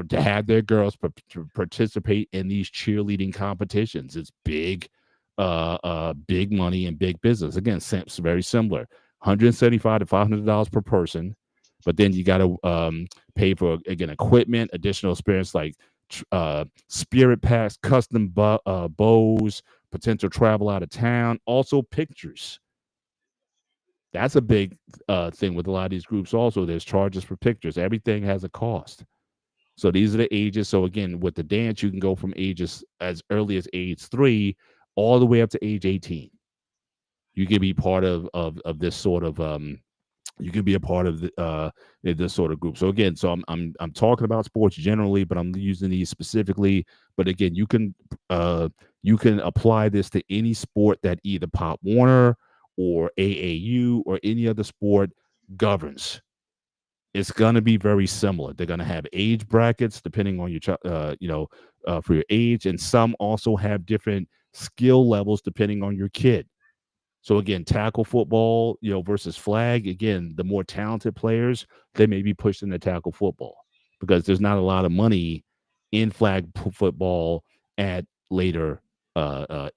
to have their girls to participate in these cheerleading competitions. It's big money and big business. Again, it's very similar. $175 to $500 per person, but then you got to pay for again equipment, additional experience like spirit packs, custom bows, potential travel out of town, also pictures. That's a big thing with a lot of these groups. Also, there's charges for pictures. Everything has a cost. So these are the ages. So again, with the dance, you can go from ages as early as age 3 all the way up to age 18. You can be part of this sort of you can be a part of this sort of group. So again, I'm talking about sports generally, but I'm using these specifically. But again, you can apply this to any sport that either Pop Warner or AAU or any other sport governs. It's going to be very similar. They're going to have age brackets depending on your for your age, and some also have different skill levels depending on your kid. So again, tackle football, versus flag. Again, the more talented players, they may be pushed into tackle football because there's not a lot of money in flag football at later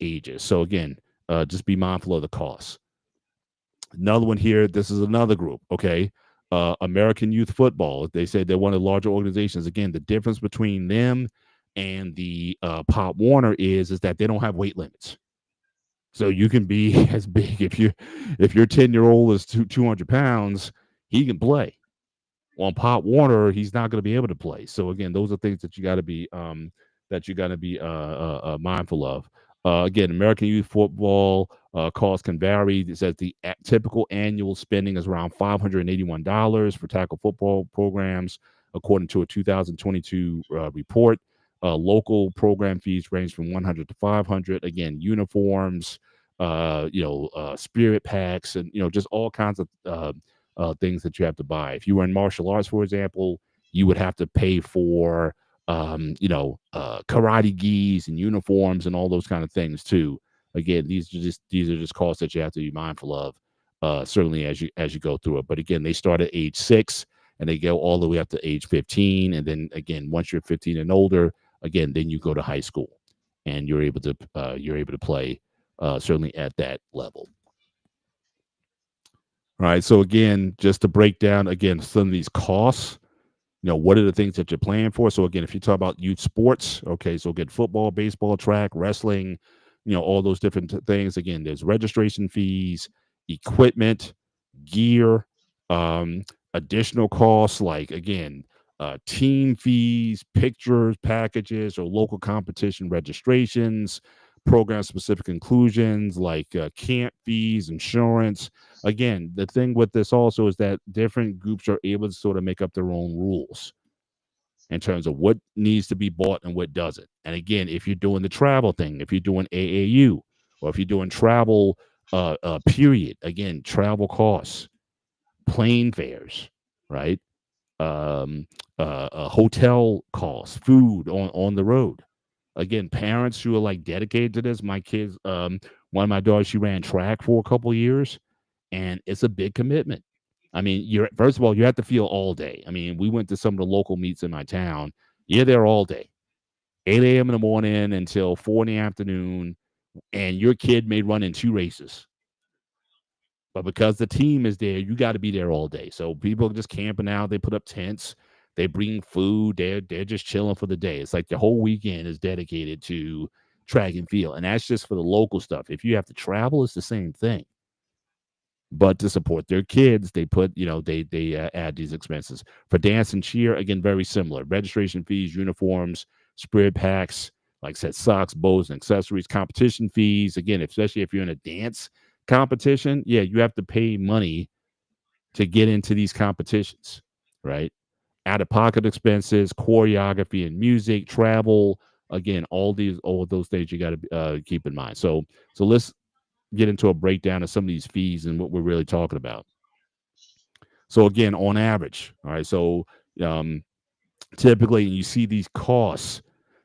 ages. So again, just be mindful of the costs. Another one here. This is another group. Okay, American Youth Football. They said they're one of the larger organizations. Again, the difference between them and the Pop Warner is that they don't have weight limits. So you can be as big if your 10-year-old is 200 pounds, he can play. On Pop Warner, he's not going to be able to play. So again, those are things that you got to be mindful of. Again, American Youth Football costs can vary. It says the typical annual spending is around $581 for tackle football programs, according to a 2022 report. Local program fees range from $100 to $500. Again, uniforms, spirit packs, and just all kinds of things that you have to buy. If you were in martial arts, for example, you would have to pay for karate gis and uniforms and all those kind of things too. Again, these are just costs that you have to be mindful of, certainly as you go through it. But again, they start at age 6 and they go all the way up to age 15, and then again, once you're 15 and older, again, then you go to high school, and you're able to play certainly at that level. All right. So again, just to break down again some of these costs, what are the things that you're playing for? So again, if you talk about youth sports, okay, so again, football, baseball, track, wrestling, all those different things. Again, there's registration fees, equipment, gear, additional costs like again, team fees, pictures, packages, or local competition registrations, program specific inclusions like camp fees, insurance. Again, the thing with this also is that different groups are able to sort of make up their own rules in terms of what needs to be bought and what doesn't. And again, if you're doing the travel thing, if you're doing AAU, or if you're doing travel, period, again, travel costs, plane fares, right? Hotel costs, food on the road. Again, parents who are like dedicated to this. My kids, one of my daughters, she ran track for a couple of years, and it's a big commitment. I mean, first of all, you have to feel all day. I mean, we went to some of the local meets in my town. You're there all day, 8 a.m. in the morning until 4 in the afternoon, and your kid may run in 2 races. But because the team is there, you got to be there all day. So people are just camping out. They put up tents. They bring food. They're just chilling for the day. It's like the whole weekend is dedicated to track and field. And that's just for the local stuff. If you have to travel, it's the same thing. but to support their kids, they put, they add these expenses for dance and cheer. Again, very similar: registration fees, uniforms, spirit packs, like I said, socks, bows, and accessories, competition fees. Again, especially if you're in a dance competition, yeah, you have to pay money to get into these competitions, right? Out of pocket expenses, choreography and music, travel. Again, all of those things you got to keep in mind. So let's get into a breakdown of some of these fees and what we're really talking about. So again, on average, all right. So um, typically, you see these costs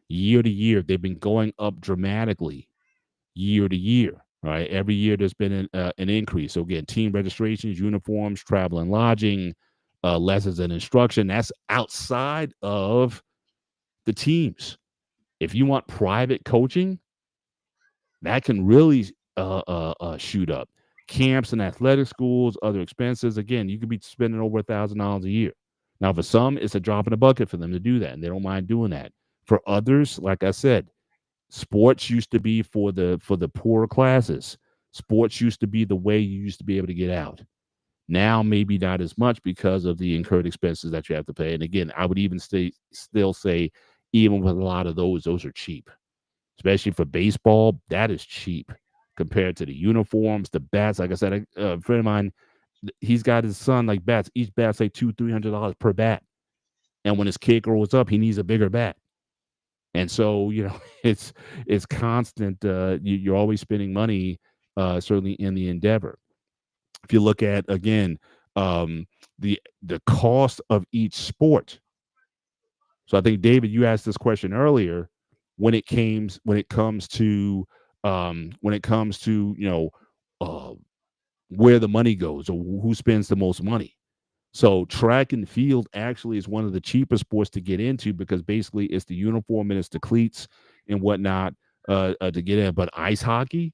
year to year. They've been going up dramatically year to year. Right, every year there's been an increase. So again, team registrations, uniforms, travel and lodging, lessons and instruction. That's outside of the teams. If you want private coaching, that can really shoot up. Camps and athletic schools, other expenses. Again, you could be spending over $1,000 a year. Now, for some, it's a drop in the bucket for them to do that, and they don't mind doing that. For others, like I said, sports used to be for the poorer classes. Sports used to be the way you used to be able to get out. Now, maybe not as much because of the incurred expenses that you have to pay. And again, I would even still say, even with a lot of those are cheap, especially for baseball. That is cheap compared to the uniforms, the bats. Like I said, a friend of mine, he's got his son like bats. Each bat's like $200-$300 per bat. And when his kid grows up, he needs a bigger bat. And so, it's constant. You're always spending money, certainly in the endeavor. If you look at again, um, the cost of each sport. So I think David, you asked this question earlier when it comes to uh, where the money goes or who spends the most money. So track and field actually is one of the cheapest sports to get into because basically it's the uniform and it's the cleats and whatnot to get in. But ice hockey,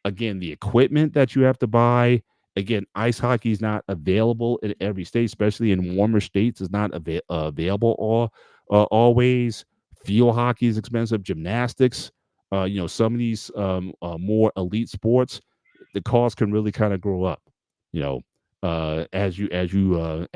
again, the equipment that you have to buy. Again, ice hockey is not available in every state, especially in warmer states. It's not available always. Field hockey is expensive. Gymnastics, some of these more elite sports, the cost can really kind of grow up. You know, as you go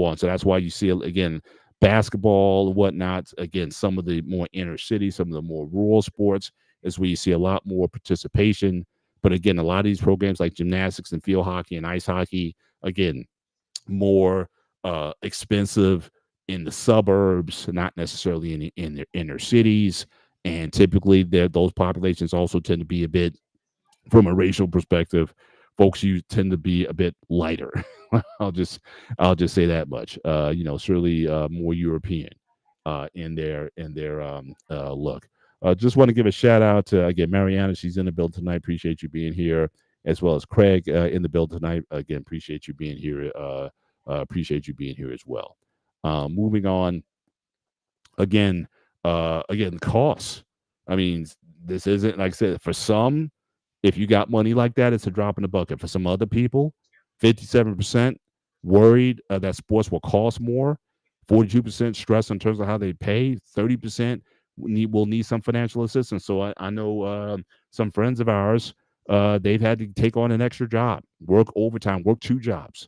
on. So that's why you see again basketball and whatnot. Again, some of the more inner city, some of the more rural sports is where you see a lot more participation. But again, a lot of these programs like gymnastics and field hockey and ice hockey, again, more expensive in the suburbs, not necessarily in the inner cities. And typically, those populations also tend to be a bit, from a racial perspective, folks you tend to be a bit lighter. I'll just I'll just say that much. Certainly more European in their look. Just want to give a shout out to again Mariana. She's in the build tonight. Appreciate you being here, as well as Craig in the build tonight. Again, appreciate you being here. Appreciate you being here as well. Moving on. Again, costs. I mean, this isn't like I said for some. If you got money like that, it's a drop in the bucket. For some other people, 57% worried that sports will cost more, 42% stress in terms of how they pay, 30% will need some financial assistance. So I know some friends of ours, they've had to take on an extra job, work overtime, work two jobs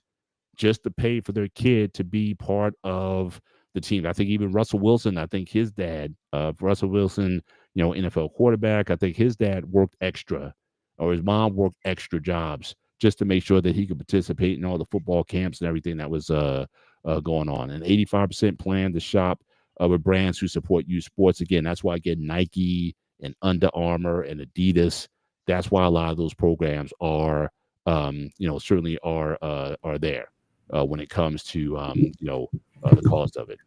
just to pay for their kid to be part of the team. I think even Russell Wilson, I think his dad, Russell Wilson, NFL quarterback, I think his dad worked extra or his mom worked extra jobs just to make sure that he could participate in all the football camps and everything that was going on. And 85% plan to shop with brands who support youth sports. Again, that's why I get Nike and Under Armour and Adidas. That's why a lot of those programs are, certainly are there when it comes to, the cost of it.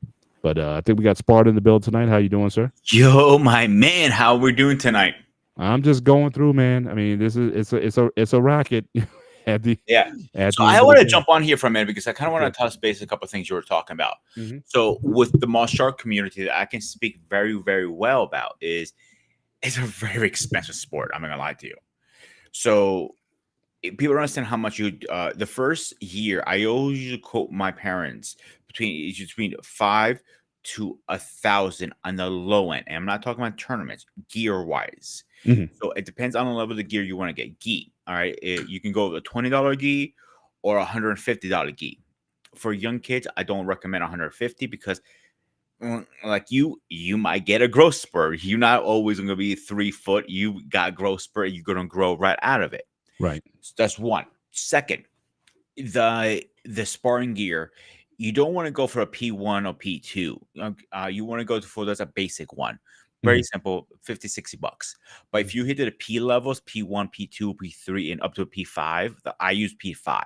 But I think we got Sparta in the build tonight. How you doing, sir? Yo, my man, how we doing tonight? I'm just going through, man. I mean, it's a racket at the Yeah. at So the end I of want the to day. jump on here for a minute because I kind of want Sure. to touch base a couple of things you were talking about. Mhm. So with the martial art community that I can speak very, very well about is it's a very expensive sport. I'm not gonna lie to you. So people don't understand how much the first year I always used to quote my parents between 5 to 1,000 on the low end. And I'm not talking about tournaments, gear wise. Mhm. So it depends on the level of the gear you want to get. Gi. All right, you can go with a $20 gi or $150 gi. For young kids, I don't recommend 150 because like you might get a growth spurt. You're not always going to be 3 foot. You got growth spurt. You're going to grow right out of it. Right. So that's one. Second, the sparring gear, you don't want to go for a P1 or P2. You want to go for that's a basic one. Very simple, 50, 60 bucks. But if you hit the P levels, P1, P2, P3, and up to P5, I use P5.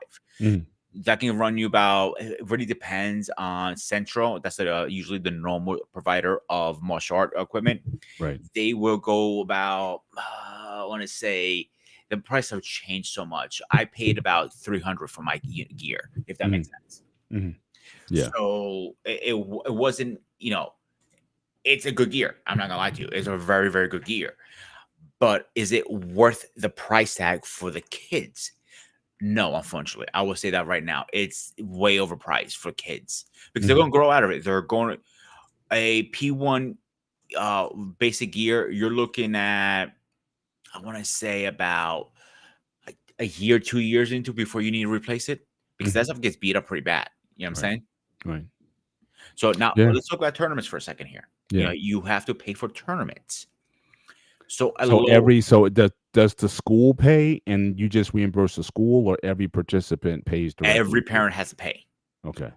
That can run you about, it really depends on Central. That's usually the normal provider of martial art equipment. Right. They will go about, I want to say, the price have changed so much. I paid about $300 for my gear, if that makes sense. Yeah. So it wasn't, it's a good gear. I'm not gonna lie to you. It's a very, very good gear. But is it worth the price tag for the kids? No, unfortunately. I will say that right now. It's way overpriced for kids because they're going to grow out of it. They're going to a P1 basic gear. You're looking at, I want to say about a year, 2 years into before you need to replace it because that stuff gets beat up pretty bad. You know what I'm saying? Right. So now let's talk about tournaments for a second here. Yeah. You have to pay for tournaments. So does the school pay and you just reimburse the school, or every participant pays directly? Every parent has to pay. Okay.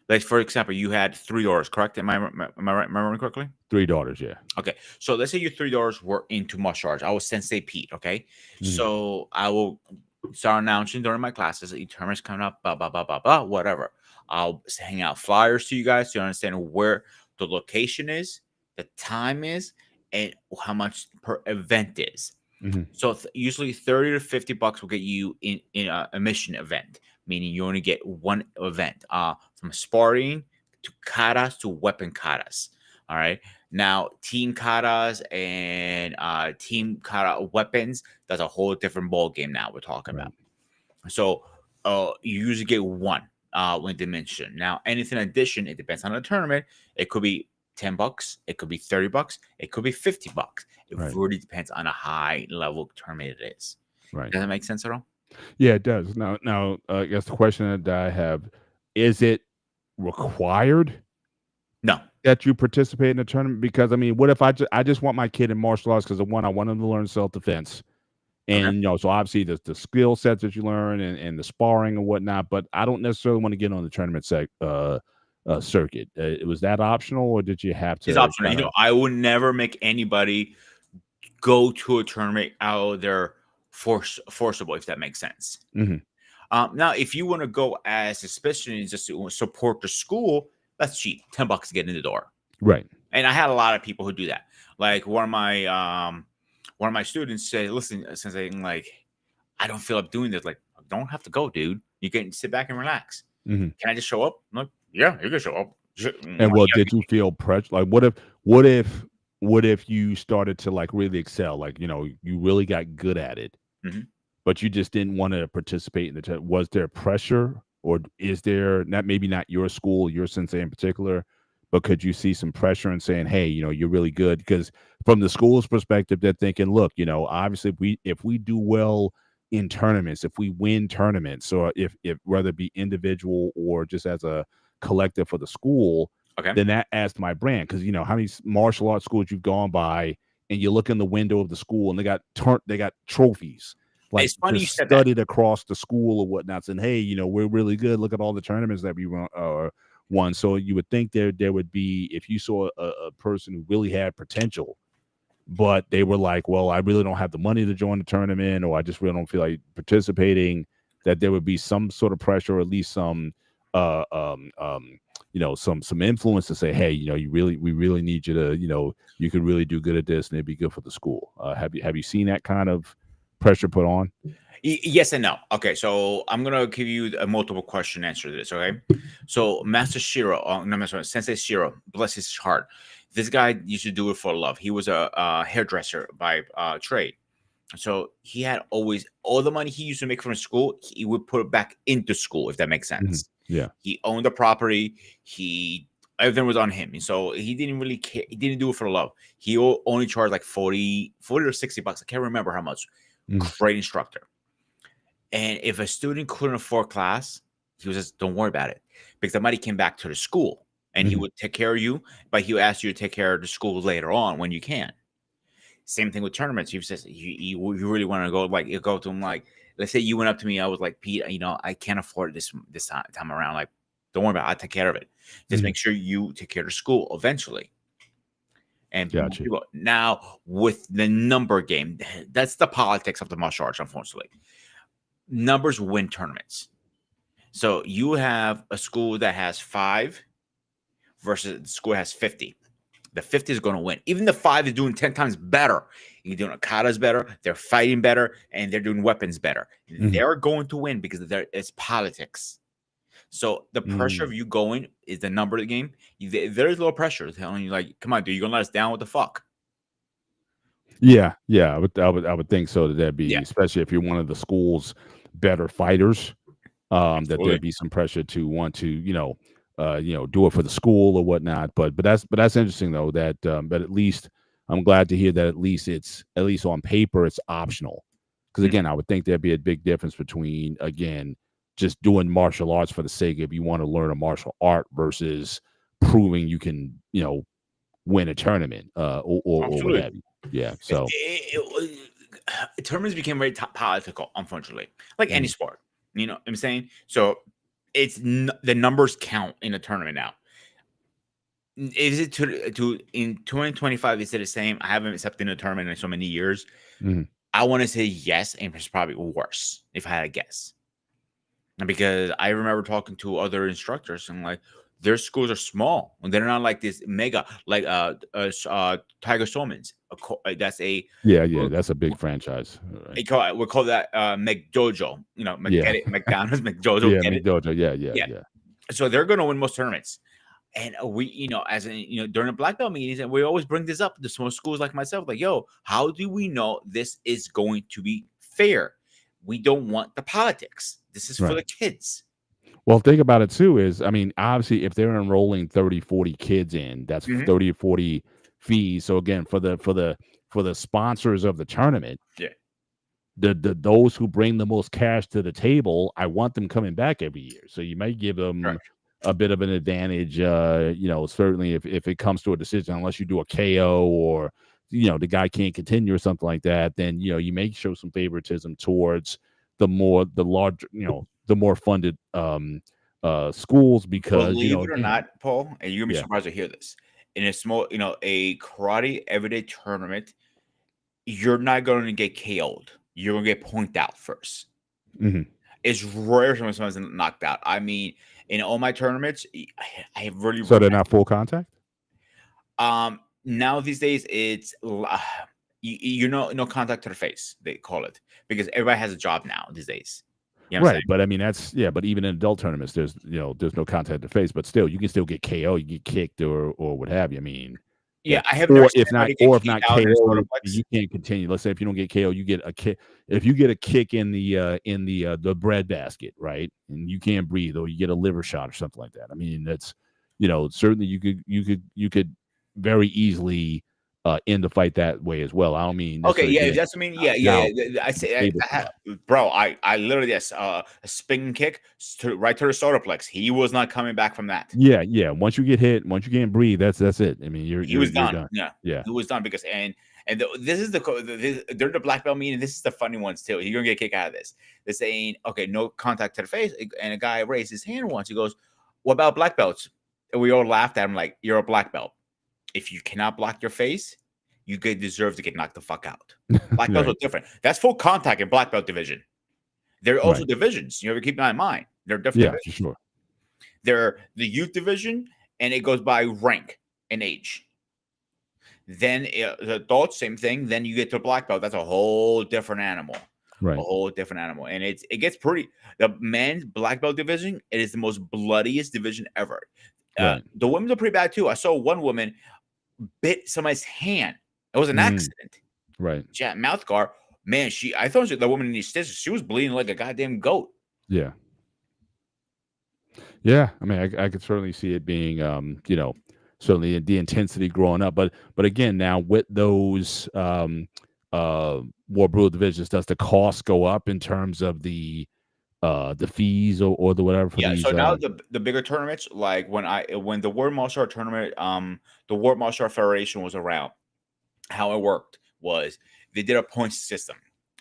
Like, for example, you had $3, correct? Am I right? Remembering correctly? 3 daughters, yeah. Okay. So let's say your $3 were into martial arts. I was Sensei Pete, okay? So I will start announcing during my classes that tournaments coming up, blah, blah, blah, blah, blah, whatever. I'll hang out flyers to you guys to understand where the location is, the time is, and how much per event is. So usually 30 to 50 bucks will get you in a mission event, meaning you only get one event, from sparring to katas to weapon katas. All right. Now, team katas and team kata weapons, that's a whole different ball game now we're talking about. So you usually get one when dimension. Now, anything in addition, it depends on the tournament. It could be $10, it could be $30, it could be $50. It really depends on a high level tournament it is. Right. Does that make sense at all? Yeah, it does. Now, I guess the question that I have, is it required No. that you participate in a tournament? Because I mean, what if I just want my kid in martial arts because I want him to learn self-defense, and so obviously the skill sets that you learn and the sparring and whatnot, but I don't necessarily want to get on the tournament circuit. Was that optional, or did you have to? It's optional. I would never make anybody go to a tournament out there forcible, if that makes sense. Now, if you want to go as a specialist just to support the school, that's cheap. $10 to get in the door. Right. And I had a lot of people who do that. Like one of my students said, "Listen, since I don't feel like doing this, like, don't have to go, dude. You can sit back and relax. Can I just show up?" I'm like, yeah, you can show up. And did you feel pressure? Like, what if you started to like really excel? Like, you really got good at it, but you just didn't want to participate in the was there pressure, or is there maybe not your school, your sensei in particular, but could you see some pressure in saying, hey, you're really good? Because from the school's perspective, they're thinking, look, obviously if we do well in tournaments, if we win tournaments, or if whether it be individual or just as a collective for the school, then that adds to my brand. Because how many martial arts schools you've gone by and you look in the window of the school and they got trophies like it's funny you said studied across the school or whatnot, saying, hey, we're really good, look at all the tournaments that we won. So you would think there would be, if you saw a person who really had potential, but they were like, well, I really don't have the money to join the tournament, or I just really don't feel like participating, that there would be some sort of pressure, or at least some some influence to say, hey, we really need you to, you could really do good at this and it'd be good for the school. Have you seen that kind of pressure put on? Yes and no. Okay, so I'm gonna give you a multiple question answer to this. Okay, so Master Shiro, Sensei Shiro, bless his heart. This guy used to do it for love. He was a hairdresser by trade. So he had always all the money he used to make from school, he would put it back into school, if that makes sense. Yeah. He owned the property. Everything was on him. And so he didn't really care. He didn't do it for love. He only charged like 40 or $60. I can't remember how much. Great instructor. And if a student couldn't afford class, he was just, don't worry about it, because the money came back to the school, and he Mhm. would take care of you, but he would ask you to take care of the school later on when you can. Same thing with tournaments. He says you really want to go, like, you go to him, like, let's say you went up to me, I was like, Pete, I can't afford this time around. Like, don't worry about it, I'll take care of it. Just Mhm. make sure you take care of the school eventually. And Gotcha. now with the number game, that's the politics of the martial arts, unfortunately. Numbers win tournaments. So you have a school that has 5 versus the school that has 50. The 50 is going to win. Even the 5 is doing 10 times better. You're doing akatas better, they're fighting better, and they're doing weapons better. Mhm. They're going to win because it's politics. So the pressure of Mm. you going is the number of the game. There's low pressure telling you, like, come on, dude, you're gonna let us down? What the fuck? Yeah, yeah, I would think so. That'd be, Yeah, especially if you're one of the school's better fighters. That absolutely. there'd be some pressure to want to, do it for the school or whatnot. But that's interesting though. But at least I'm glad to hear that at least on paper it's optional. Because Mhm. again, I would think there'd be a big difference between, again, just doing martial arts for the sake of you want to learn a martial art versus proving you can, win a tournament, or what Absolutely. have you. Yeah. So. Tournaments became very political, unfortunately, like any Mhm. sport. You know what I'm saying? So the numbers count in a tournament now. Is it to in 2025? Is it the same? I haven't stepped in a tournament in so many years. Mhm. I want to say yes, and it's probably worse if I had a guess. Because I remember talking to other instructors, and, like, their schools are small and they're not like this mega, like Tiger Solomons. That's a Yeah, that's a big franchise. Right. we call that McDojo. Yeah. Get it, McDonald's, McDojo, Yeah, get it. McDojo. Yeah, Yeah. yeah. So they're going to win most tournaments. And we, as in, during the black belt meetings, and we always bring this up to small schools like myself, like, yo, how do we know this is going to be fair? We don't want the politics. This is for Right. the kids. Well, think about it too is, I mean, obviously if they're enrolling 30, 40 kids in, that's Mhm. 30 or 40 fees. So again, for the sponsors of the tournament, Yeah. those who bring the most cash to the table, I want them coming back every year. So you might give them Correct. a bit of an advantage, certainly if it comes to a decision, unless you do a KO or the guy can't continue or something like that, then you may show some favoritism towards the more funded schools, because Believe it or again. not, Paul, and you're gonna be Yeah. surprised to hear this. In a small, a karate everyday tournament, you're not going to get KO'd. You're gonna get pointed out first. Mhm. It's rare someone's knocked out. I mean, in all my tournaments, I have really So they're not full contact. now these days it's no contact to the face, they call it, because everybody has a job now these days. You know what I'm saying? Right, but I mean but even in adult tournaments, there's no contact to face, but still you can still get KO, you get kicked or what have you. I mean, Yeah, yeah. I have never Or seen if not, anybody get kicked KO, out in a you Sportaplex. can't continue. Let's say if you don't get KO, you get a kick. If you get a kick in the bread basket, right, and you can't breathe, or you get a liver shot or something like that. I mean, that's certainly you could very easily end the fight that way as well. I don't mean Okay, necessarily yeah, getting that's what I mean. Yeah, knocked yeah, out, yeah. I say, stable spot. bro, I literally, yes, a spin kick right to the solarplex. He was not coming back from that. Yeah. Once you get hit, once you can't breathe, that's it. I mean, He was you're done. done. Yeah, Yeah. he was done because this is during the black belt meeting. This is the funny ones too. You're gonna get a kick out of this. They're saying, okay, no contact to the face, and a guy raised his hand once. He goes, "What about black belts?" And we all laughed at him like, "You're a black belt. If you cannot block your face, you deserve to get knocked the fuck out." Black belts Right. are different. That's full contact in black belt division. There are also Right. divisions. You have to keep that in mind. There are different Yeah, for divisions. sure. They're the youth division, and it goes by rank and age. Then the adults, same thing. Then you get to black belt. That's a whole different animal. Right. A whole different animal. And it gets pretty. The men's black belt division, it is the most bloodiest division ever. Right. The women's are pretty bad too. I saw one woman bit somebody's hand. It was an accident. Right. She had mouth guard. Man, I thought the woman in these stitches, she was bleeding like a goddamn goat. Yeah. Yeah. I mean, I could certainly see it being, certainly the intensity growing up, but again, now with those more brutal divisions, does the cost go up in terms of the fees or the whatever for Yeah, these? so now the bigger tournaments, like when the World Martial Art Tournament, the World Martial Art Federation was around, how it worked was they did a point system.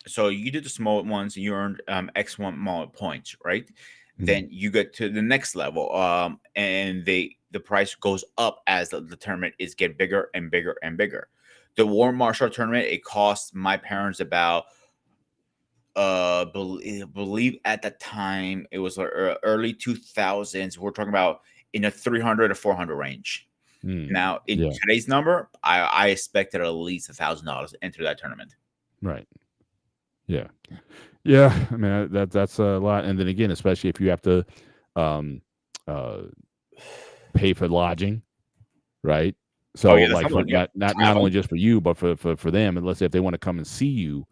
So you did the small ones, and you earned X amount of points, right? Then you get to the next level, and the price goes up as the tournament is get bigger and bigger and bigger. The World Martial Art Tournament, it cost my parents about believe at the time it was early 2000s. We're talking about in the 300 to 400 range. Now in Yeah. today's number, I expected at least $1,000 to enter that tournament. Right. Yeah. Yeah. I mean, that's a lot. And then again, especially if you have to pay for lodging, right? So Oh yeah, that's like for another one, yeah. not Travel. only just for you, but for them, and let's say if they want to come and see you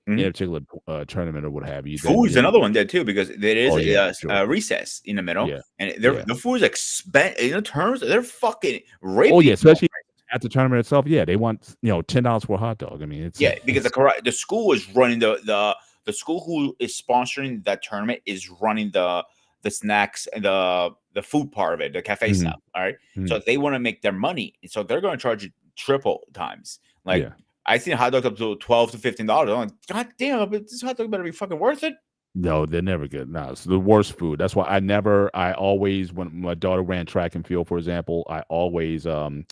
in Mhm. a particular tournament or what have you, then Food is another one there too, because there is Oh, yeah, a sure. recess in the middle, Yeah. and Yeah. the food is expensive. In terms, they're fucking Oh raping. yeah, especially at the tournament itself. Yeah, they want $10 for a hot dog. I mean, it's Yeah, because the school is running the school who is sponsoring that tournament is running the snacks and the food part of it, the cafe Mhm. stuff. All right, so they want to make their money, and so they're going to charge you triple times. Like Yeah. I seen hot dogs up to $12 to $15. I'm like, God damn, but this hot dog better be fucking worth it. No, they're never good. No, it's the worst food. That's why I always, when my daughter ran track and field, for example, I always brought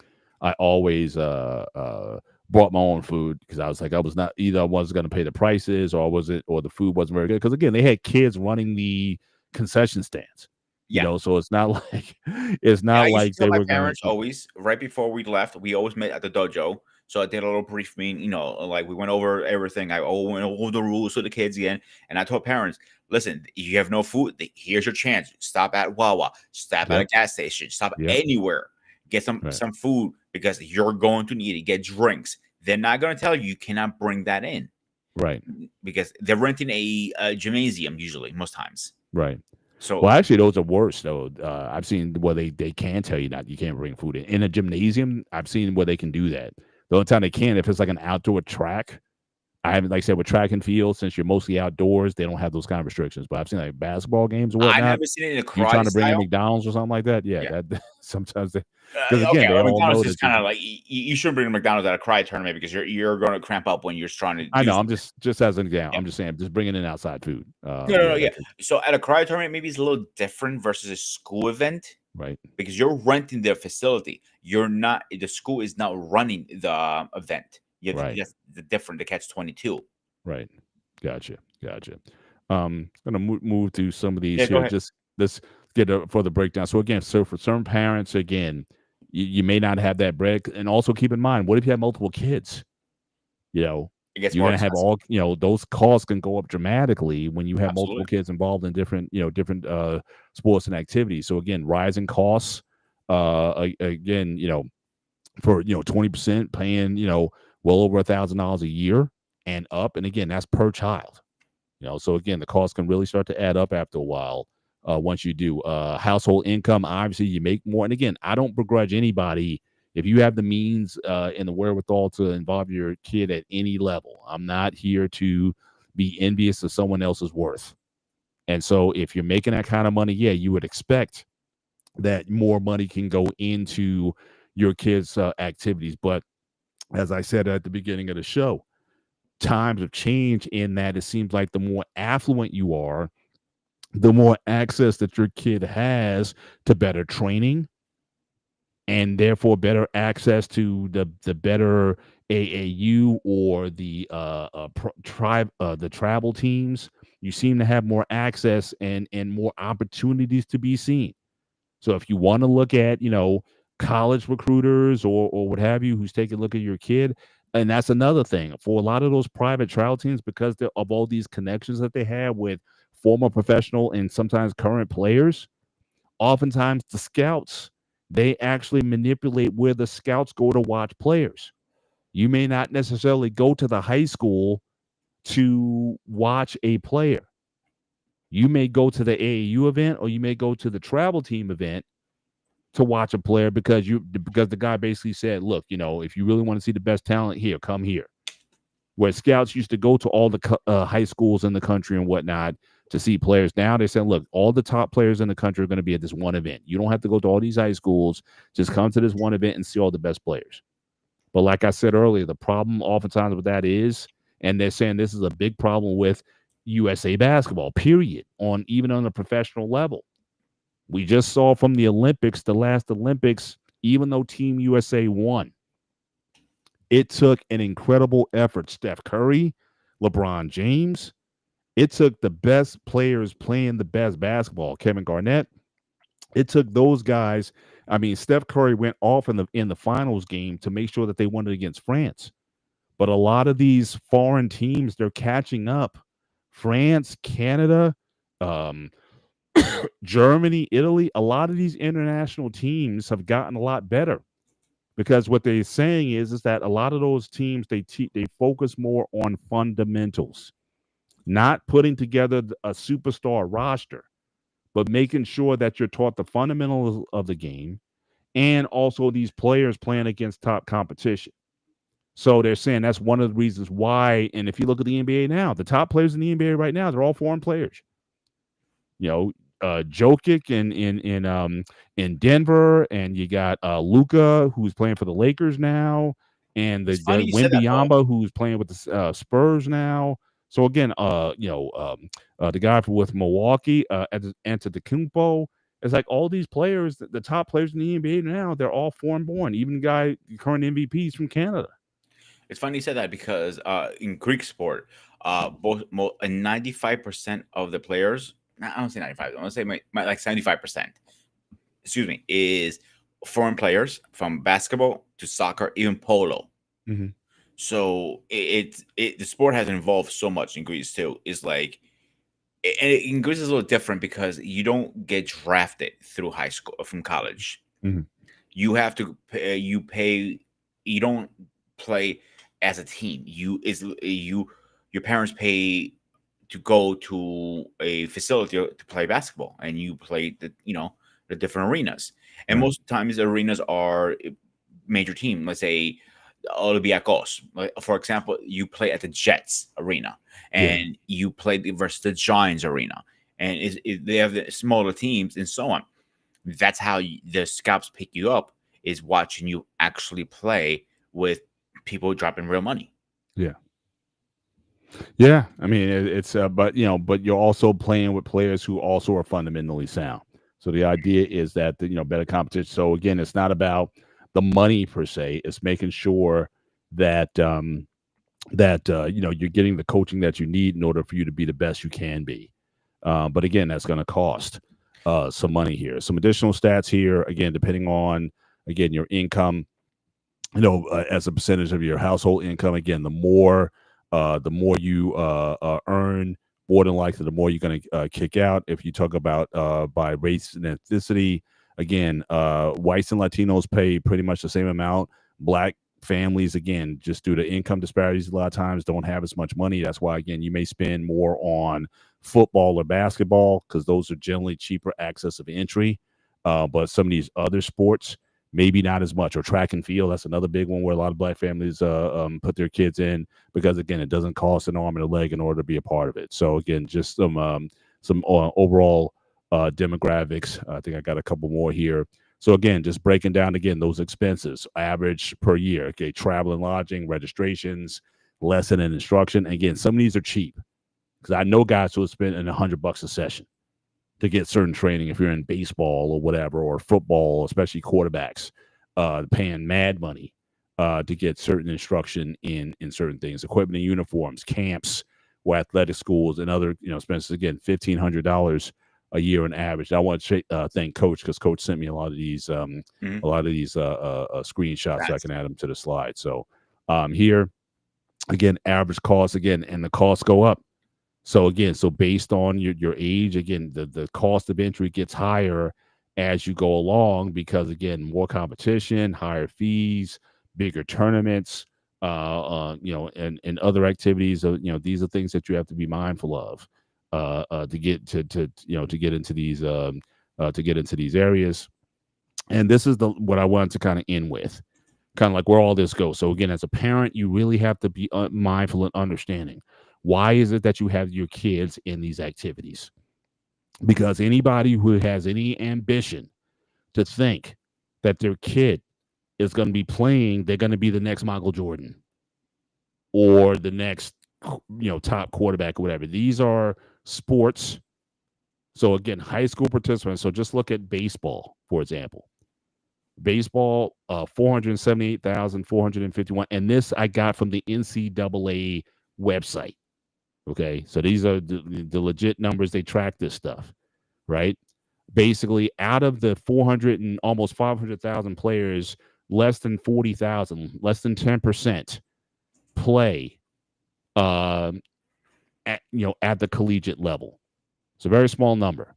my own food because I was like, I was not either I wasn't going to pay the prices or the food wasn't very good. Because again, they had kids running the concession stands, Yeah. so it's not like I used to they tell my were going parents always right before we left. We always met at the dojo. So I did a little briefing, like we went over everything. I went over the rules with the kids again, and I told parents, "Listen, you have no food. Here's your chance. Stop at Wawa. Stop at a Yep. gas station. Stop Yep. anywhere. Get some food because you're going to need it. Get drinks. They're not going to tell you cannot bring that in, right, because they're renting a gymnasium usually most times. right. So Well, actually, those are worse though. I've seen where they can tell you that you can't bring food in a gymnasium. I've seen where they can do that. The only time they can, if it's like an outdoor track. I haven't, like I said, with track and field, since you're mostly outdoors, they don't have those kind of restrictions. But I've seen like basketball games or I whatnot. never seen it in a You karate trying to bring in style. McDonald's or something like that? Yeah, Yeah. that sometimes they, because Okay, again, they well, all know McDonald's is that kind of like you shouldn't bring McDonald's at a karate tournament because you're going to cramp up when you're trying to. I know. use I'm just as an example. Yeah. I'm just saying, just bringing in outside food. No, yeah. that's So at a karate tournament, maybe it's a little different versus a school event right. because you're renting their facility. You're not. The school is not running the event. Right. That's the different. The catch-22. Right. Gotcha. Gonna move to some of these Yeah, go here. ahead. Just let's get a further breakdown. So again, for some parents, again, you may not have that bread, and also keep in mind, what if you have multiple kids? It gets You're more gonna have expensive. those costs can go up dramatically when you have multiple Absolutely. kids involved in different sports and activities. So again, rising costs. Again, for 20% paying well over $1,000 a year and up, and again, that's per child. So again, the cost can really start to add up after a while. Once you do household income, obviously you make more. And again, I don't begrudge anybody if you have the means and the wherewithal to involve your kid at any level. I'm not here to be envious of someone else's worth. And so if you're making that kind of money, yeah, you would expect that more money can go into your kids' activities. But as I said at the beginning of the show, times have changed in that it seems like the more affluent you are, the more access that your kid has to better training and therefore better access to the better AAU or the the travel teams. You seem to have more access and more opportunities to be seen. So if you want to look at, college recruiters or what have you, who's taking a look at your kid, and that's another thing for a lot of those private trial teams, because of all these connections that they have with former professional and sometimes current players, oftentimes the scouts, they actually manipulate where the scouts go to watch players. You may not necessarily go to the high school to watch a player. You may go to the AAU event or you may go to the travel team event to watch a player because the guy basically said, look, if you really want to see the best talent here, come here. where scouts used to go to all the high schools in the country and whatnot to see players. Now they said, look, all the top players in the country are going to be at this one event. You don't have to go to all these high schools. Just come to this one event and see all the best players. But like I said earlier, the problem oftentimes with that is, and they're saying this is a big problem with USA basketball, period, even on a professional level. We just saw from the Olympics, the last Olympics, even though Team USA won, it took an incredible effort. Steph Curry, LeBron James, it took the best players playing the best basketball. Kevin Garnett, it took those guys. I mean, Steph Curry went off in the finals game to make sure that they won it against France. But a lot of these foreign teams, they're catching up. France, Canada, Germany, Italy, a lot of these international teams have gotten a lot better, because what they're saying is that a lot of those teams, they focus more on fundamentals, not putting together a superstar roster, but making sure that you're taught the fundamentals of the game, and also these players playing against top competition. So they're saying that's one of the reasons why. And if you look at the NBA now, the top players in the NBA right now, they're all foreign players. You know, Jokic in Denver, and you got Luka, who's playing for the Lakers now, and the Wembanyama, who's playing with the Spurs now. So again, the guy with Milwaukee, Antetokounmpo. It's like all these players, the top players in the NBA now, they're all foreign born. Even the current MVPs from Canada. It's funny you said that, because in Greek sport, 95% of the players, I don't say 95, I want to say like 75%, excuse me, is foreign players, from basketball to soccer, even polo. Mm-hmm. So the sport has evolved so much in Greece too. It's like, and in Greece is a little different because you don't get drafted through high school from college. Mm-hmm. You have to pay, you don't play as a team. Your parents pay to go to a facility to play basketball, and you play the different arenas. And most times the arenas are major team. Let's say Olympiacos, for example, you play at the Jets arena, and you play versus the Giants arena, and they have the smaller teams and so on. That's how the scouts pick you up, is watching you actually play with people dropping real money. Yeah. I mean, it's but you're also playing with players who also are fundamentally sound. So the idea is that better competition. So again, it's not about the money per se. It's making sure that you're getting the coaching that you need in order for you to be the best you can be. But again, that's going to cost some money here. Some additional stats here. Again, depending on your income, as a percentage of your household income. Again, the more you earn, more than likely, the more you're going to kick out. If you talk about by race and ethnicity, again, whites and Latinos pay pretty much the same amount. Black families, again, just due to income disparities, a lot of times don't have as much money. That's why, again, you may spend more on football or basketball, because those are generally cheaper access of entry. But some of these other sports, maybe not as much. Or track and field, that's another big one where a lot of Black families put their kids in, because again, it doesn't cost an arm and a leg in order to be a part of it. So again, just some overall demographics. I think I got a couple more here. So again, just breaking down again those expenses, average per year. Okay, travel and lodging, registrations, lesson and instruction. Again, some of these are cheap, because I know guys who will spend $100 a session to get certain training. If you're in baseball or whatever, or football, especially quarterbacks, paying mad money to get certain instruction in certain things, equipment and uniforms, camps, or athletic schools, and other expenses. Again, $1,500 a year on average. I want to thank Coach, because Coach sent me a lot of these screenshots, so I can add them to the slide. So here again, average cost again, and the costs go up. So again, based on your age, again, the cost of entry gets higher as you go along, because again, more competition, higher fees, bigger tournaments, and other activities. These are things that you have to be mindful of to get into these areas. And this is what I wanted to kind of end with. kind of like where all this goes. So again, as a parent, you really have to be mindful and understanding why is it that you have your kids in these activities? Because anybody who has any ambition to think that their kid is going to be playing, they're going to be the next Michael Jordan or the next top quarterback or whatever. These are sports. So again, high school participants. So just look at baseball, for example. Baseball, 478,451. And this I got from the NCAA website. Okay. So these are the legit numbers. They track this stuff, right? Basically, out of the 400 and almost 500,000 players, less than 40,000, less than 10% play at the collegiate level. It's a very small number.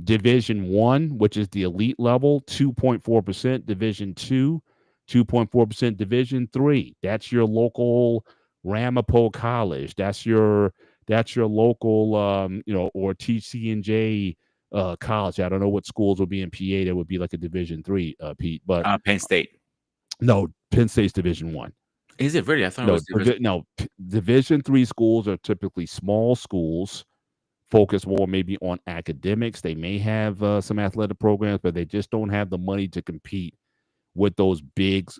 Division 1, which is the elite level, 2.4%. Division 2, 2.4%. Division 3, that's your local Ramapo College. That's your local or TCNJ college. I don't know what schools would be in PA. That would be like a Division 3, Pete. But Penn State. No, Penn State's Division 1. Is it really? I thought it was Division 3 schools are typically small schools, focus more maybe on academics. They may have some athletic programs, but they just don't have the money to compete with those big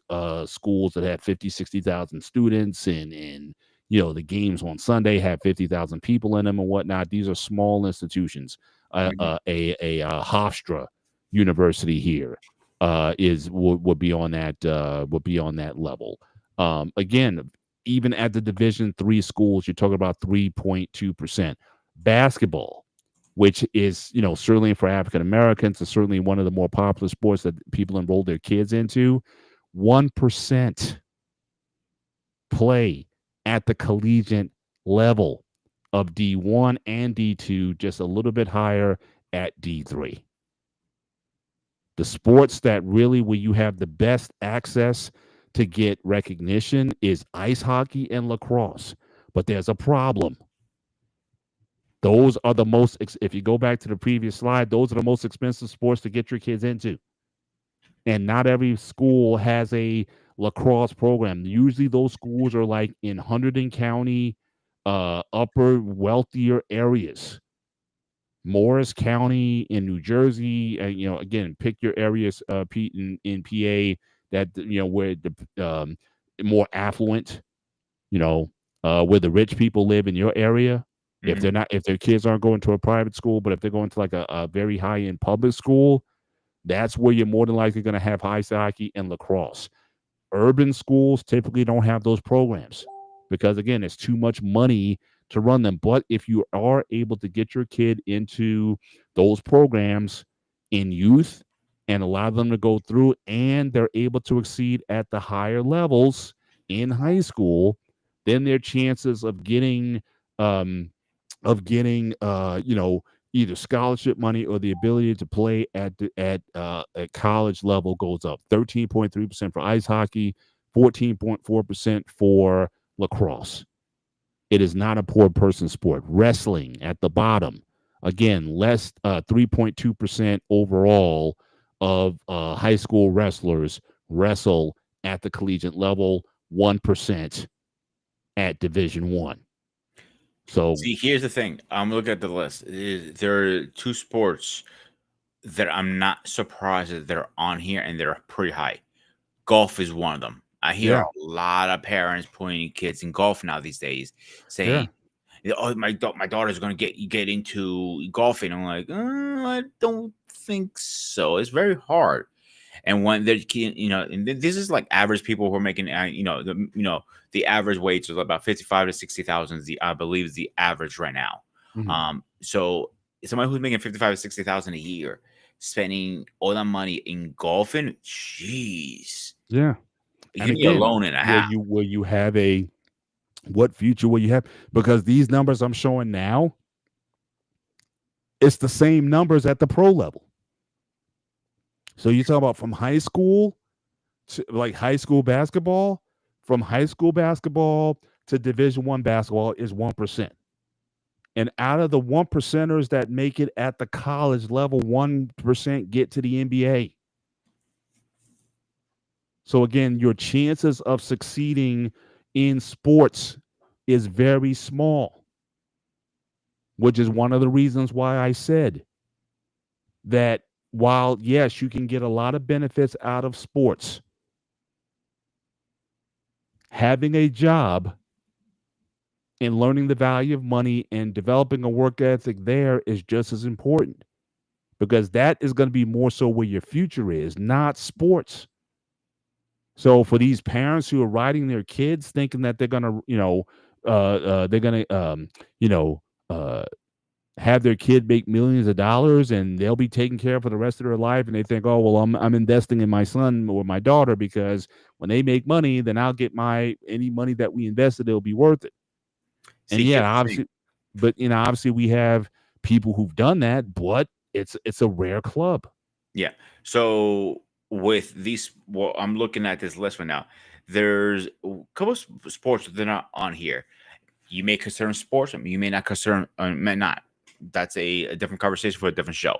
schools that have 50, 60,000 students and the games on Sunday have 50,000 people in them and whatnot. These are small institutions. A Hofstra University here would be on that level. Again, even at the Division 3 schools, you're talking about 3.2%. Basketball, which is certainly for African Americans, is certainly one of the more popular sports that people enroll their kids into. 1% play at the collegiate level of D1 and D2, just a little bit higher at D3. The sports that really where you have the best access to get recognition is ice hockey and lacrosse. But there's a problem. Those are the most, if you go back to the previous slide, those are the most expensive sports to get your kids into. And not every school has a lacrosse program. Usually those schools are like in Hunterdon County, upper wealthier areas. Morris County in New Jersey, again, pick your areas, Pete, in PA that, where the more affluent, where the rich people live in your area. Mm-hmm. If their kids aren't going to a private school, but if they're going to like a very high-end public school, that's where you're more than likely going to have ice hockey and lacrosse. Urban schools typically don't have those programs because, again, it's too much money to run them. But if you are able to get your kid into those programs in youth and allow them to go through and they're able to exceed at the higher levels in high school, then their chances of getting either scholarship money or the ability to play at college level goes up. 13.3% for ice hockey, 14.4% for lacrosse. It is not a poor person sport. Wrestling at the bottom, again, less 3.2% overall of high school wrestlers wrestle at the collegiate level, 1% at Division 1. So see, here's the thing. I'm looking at the list. There are two sports that I'm not surprised that they're on here, and they're pretty high. Golf is one of them. I hear a lot of parents putting kids in golf now these days, saying, "Oh, my daughter's going to get into golfing." I'm like, I don't think so. It's very hard. And when they're, and this is like average people who are making, the average wage is about 55 to 60,000. I believe is the average right now. Mm-hmm. So somebody who's making 55 to 60,000 a year, spending all that money in golfing, jeez. Yeah. You need a loan and a half. Will you have what future will you have? Because these numbers I'm showing now, it's the same numbers at the pro level. So you talk about from high school to like high school basketball, from high school basketball to Division I basketball is 1%. And out of the 1%ers that make it at the college level, 1% get to the NBA. So again, your chances of succeeding in sports is very small, which is one of the reasons why I said that while, yes, you can get a lot of benefits out of sports, having a job and learning the value of money and developing a work ethic there is just as important, because that is going to be more so where your future is, not sports. So for these parents who are writing their kids thinking that they're going to, they're going to, you know, uh, have their kid make millions of dollars and they'll be taken care of for the rest of their life, and they think, oh well, I'm investing in my son or my daughter because when they make money, then I'll get any money that we invested, it'll be worth it. And See, here's yeah, the thing. obviously, but obviously we have people who've done that, but it's a rare club. Yeah. So with these, well, I'm looking at this list right now. There's a couple of sports that they're not on here. You may consider sports, you may not consider, may not. That's a different conversation for a different show.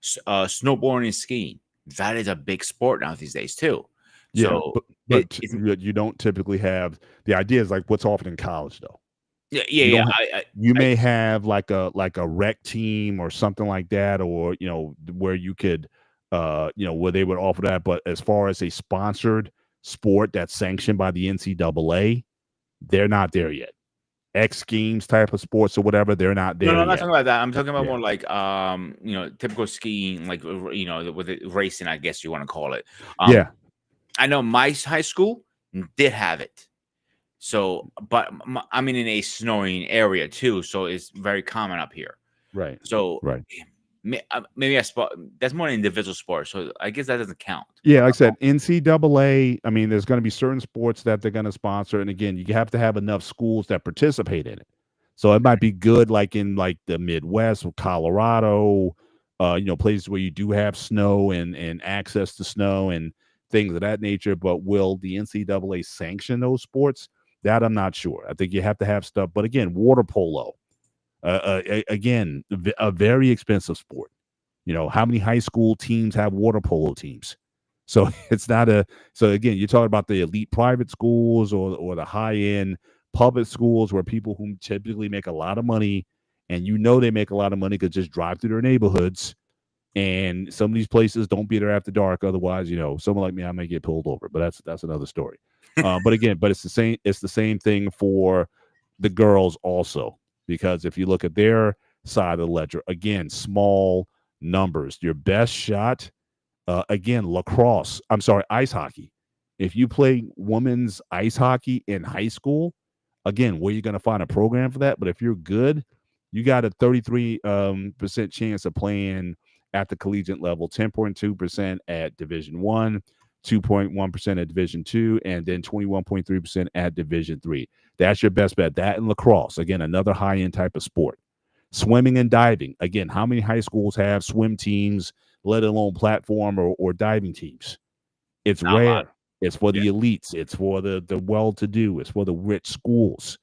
Snowboarding and skiing, that is a big sport now these days too. Yeah, So but it's you don't typically have the idea is like what's offered in college though. yeah, You yeah, don't yeah. you may have like a rec team or something like that, or where you could where they would offer that. But as far as a sponsored sport that's sanctioned by the NCAA, they're not there yet. X Games type of sports or whatever, they're not No, there I'm not yet. talking about that. I'm talking about Yeah. more like typical skiing, like with it racing, I guess you want to call it. Yeah. I know my high school did have it. So, but I'm in a snowing area too, so it's very common up here. Right. So, Right. maybe that's more an individual sport, so I guess that doesn't count. Yeah, like I said, NCAA, I mean, there's going to be certain sports that they're going to sponsor. And again, you have to have enough schools that participate in it. So it might be good like in like the Midwest or Colorado, places where you do have snow and access to snow and things of that nature. But will the NCAA sanction those sports? That I'm not sure. I think you have to have stuff. But again, water polo, again, a very expensive sport. How many high school teams have water polo teams? So it's not so again, you're talking about the elite private schools or the high end public schools where people who typically make a lot of money, and they make a lot of money, could just drive through their neighborhoods. And some of these places don't be there after dark. Otherwise, someone like me, I may get pulled over, but that's another story. But it's the same thing for the girls also, because if you look at their side of the ledger, again, small numbers. Your best shot, again, ice hockey. If you play women's ice hockey in high school, again, where you're going to find a program for that? But if you're good, you got a 33% chance of playing at the collegiate level, 10.2% at Division 1, 2.1% at Division 2, and then 21.3% at Division 3. That's your best bet. That and lacrosse, again, another high-end type of sport. Swimming and diving. Again, how many high schools have swim teams, let alone platform or diving teams? It's Not a lot. rare. It's for the elites. It's for the well-to-do. It's for the rich schools.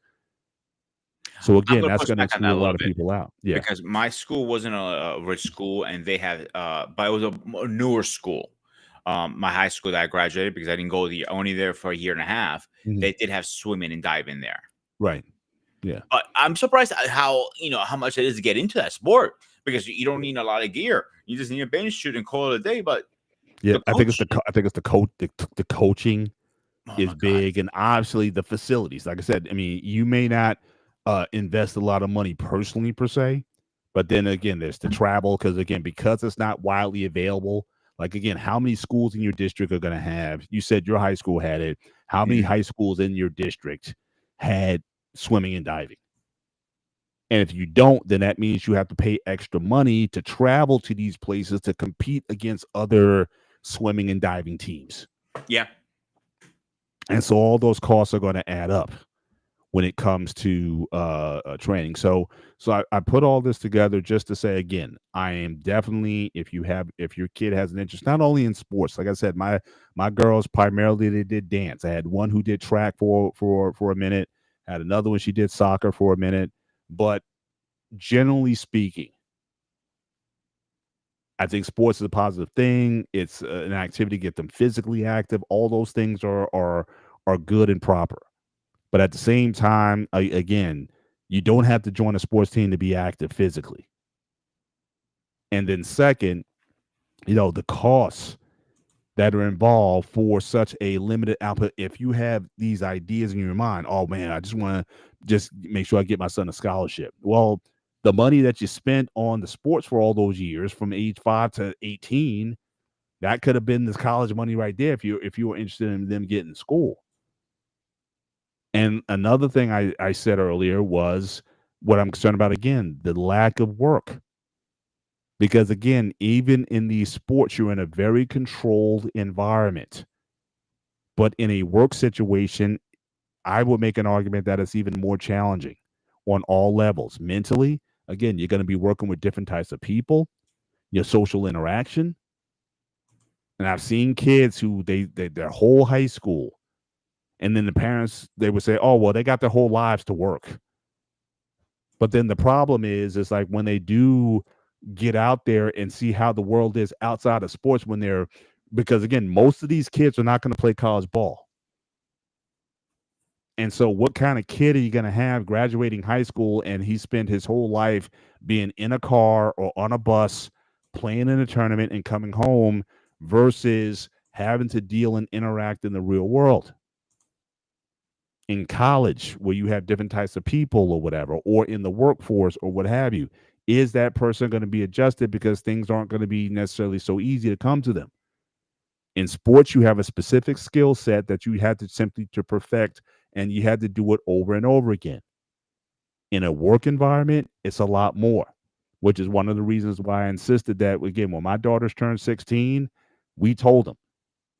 So again, that's going to exclude a lot of people out. Yeah. Because my school wasn't a rich school, and they had, but it was a newer school. My high school that I graduated, because I didn't go only there for a year and a half. Mhm. They did have swimming and diving there. Right. Yeah. But I'm surprised at how much it is to get into that sport, because you don't need a lot of gear. You just need a bench shoot and call it a day. But yeah, the I think it's the coach. The coaching oh is my God. big, and obviously the facilities. Like I said, I mean, you may not invest a lot of money personally per se, but then again, there's the travel, because it's not widely available. Like again, how many schools in your district are going to have? You said your high school had it. How many high schools in your district had swimming and diving? And if you don't, then that means you have to pay extra money to travel to these places to compete against other swimming and diving teams. Yeah. And so all those costs are going to add up when it comes to training. So I put all this together just to say, again, I am definitely, if your kid has an interest, not only in sports, like I said, my girls primarily, they did dance. I had one who did track for a minute, had another one, she did soccer for a minute. But generally speaking, I think sports is a positive thing. It's an activity to get them physically active. All those things are good and proper. But at the same time, again, you don't have to join a sports team to be active physically. And then second, the costs that are involved for such a limited output. If you have these ideas in your mind, oh man, I just want to just make sure I get my son a scholarship. Well, the money that you spent on the sports for all those years from age 5 to 18, that could have been this college money right there if you were interested in them getting school. And another thing I said earlier was what I'm concerned about again, the lack of work. Because again, even in these sports, you're in a very controlled environment. But in a work situation, I would make an argument that it's even more challenging on all levels. Mentally, again, you're going to be working with different types of people, your social interaction. And I've seen kids who they their whole high school, and then the parents, they would say, oh, well, they got their whole lives to work. But then the problem is like when they do get out there and see how the world is outside of sports because again, most of these kids are not going to play college ball. And so what kind of kid are you going to have graduating high school and he spent his whole life being in a car or on a bus, playing in a tournament and coming home versus having to deal and interact in the real world? In college, where you have different types of people or whatever, or in the workforce or what have you, is that person going to be adjusted because things aren't going to be necessarily so easy to come to them? In sports, you have a specific skill set that you had to simply to perfect, and you had to do it over and over again. In a work environment, it's a lot more, which is one of the reasons why I insisted that, again, when my daughters turned 16, we told them,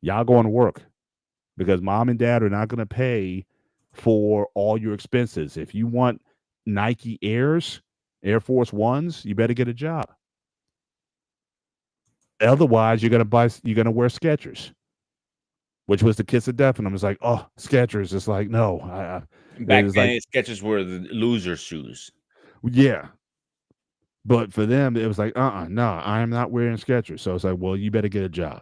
y'all going to work because mom and dad are not going to pay for all your expenses. If you want Nike Airs, Air Force Ones, you better get a job. Otherwise, you're gonna wear Skechers, which was the kiss of death. And I was like, oh, Skechers. It's like, no. Back then, Skechers were the loser shoes. Yeah. But for them, it was like, no, I am not wearing Skechers. So it's like, well, you better get a job.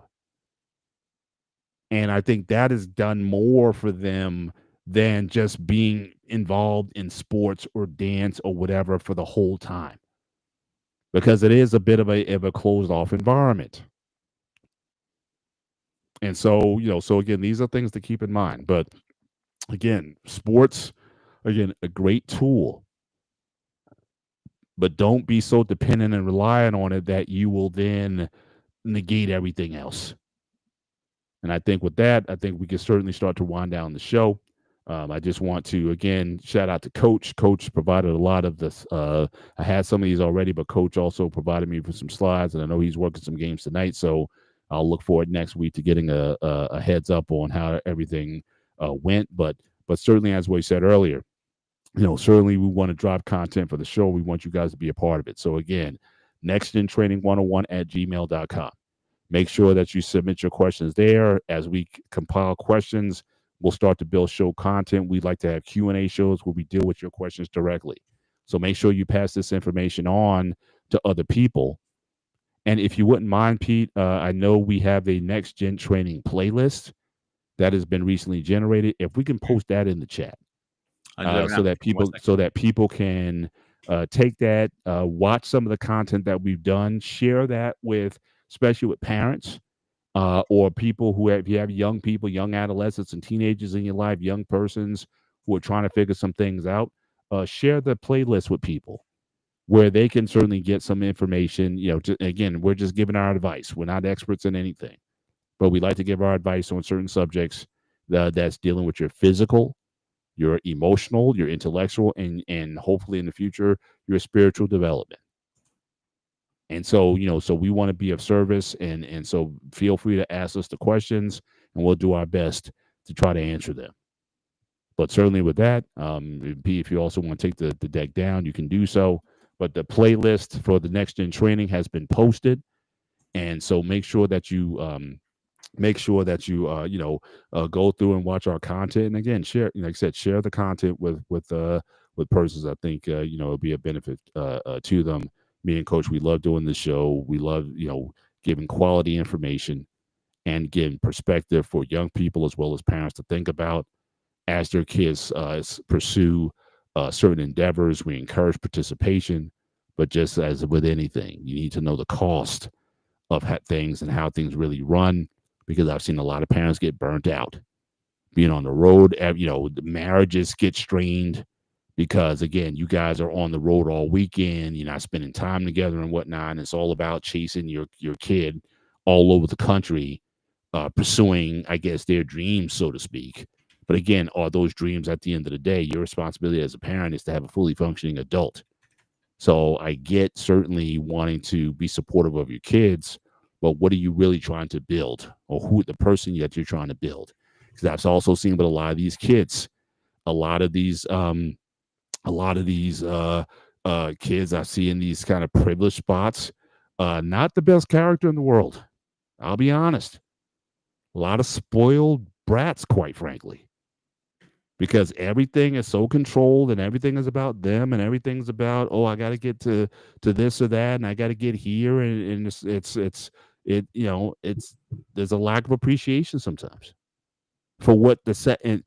And I think that has done more for them than just being involved in sports or dance or whatever for the whole time, because it is a bit of a closed off environment. And so, so again, these are things to keep in mind. But again, sports, again, a great tool, but don't be so dependent and reliant on it that you will then negate everything else. And I think with that, I think we can certainly start to wind down the show. I just want to, again, shout out to Coach. Coach provided a lot of this. I had some of these already, but Coach also provided me with some slides, and I know he's working some games tonight. So I'll look forward next week to getting a heads up on how everything went. But certainly, as we said earlier, certainly we want to drop content for the show. We want you guys to be a part of it. So again, nextgentraining101@gmail.com. Make sure that you submit your questions there. As we compile questions, we'll start to build show content. We'd like to have Q&A shows where we deal with your questions directly. So make sure you pass this information on to other people. And if you wouldn't mind, Pete, I know we have a Next Gen Training playlist that has been recently generated. If we can post that in the chat, so that people can take that, watch some of the content that we've done, share that with, especially with parents. Or people if you have young people, young adolescents and teenagers in your life, young persons who are trying to figure some things out, share the playlist with people where they can certainly get some information. Again, we're just giving our advice. We're not experts in anything, but we like to give our advice on certain subjects that's dealing with your physical, your emotional, your intellectual, and hopefully in the future, your spiritual development. And so, so we want to be of service. And so feel free to ask us the questions and we'll do our best to try to answer them. But certainly with that, if you also want to take the deck down, you can do so. But the playlist for the Next Gen Training has been posted. And so make sure that you go through and watch our content. And again, share, like I said, share the content with persons. I think, it'll be a benefit to them. me and Coach, we love doing the show. We love, giving quality information and giving perspective for young people as well as parents to think about as their kids pursue certain endeavors. We encourage participation, but just as with anything, you need to know the cost of things and how things really run, because I've seen a lot of parents get burnt out being on the road. The marriages get strained because, again, you guys are on the road all weekend. You're not spending time together and whatnot. And it's all about chasing your kid all over the country, pursuing, I guess, their dreams, so to speak. But again, are those dreams at the end of the day? Your responsibility as a parent is to have a fully functioning adult. So I get certainly wanting to be supportive of your kids, but what are you really trying to build, or who the person that you're trying to build? Because I've also seen with a lot of these kids, a lot of these kids I see in these kind of privileged spots, not the best character in the world. I'll be honest. A lot of spoiled brats, quite frankly, because everything is so controlled and everything is about them and everything's about, I got to get to this or that and I got to get here, and there's a lack of appreciation sometimes for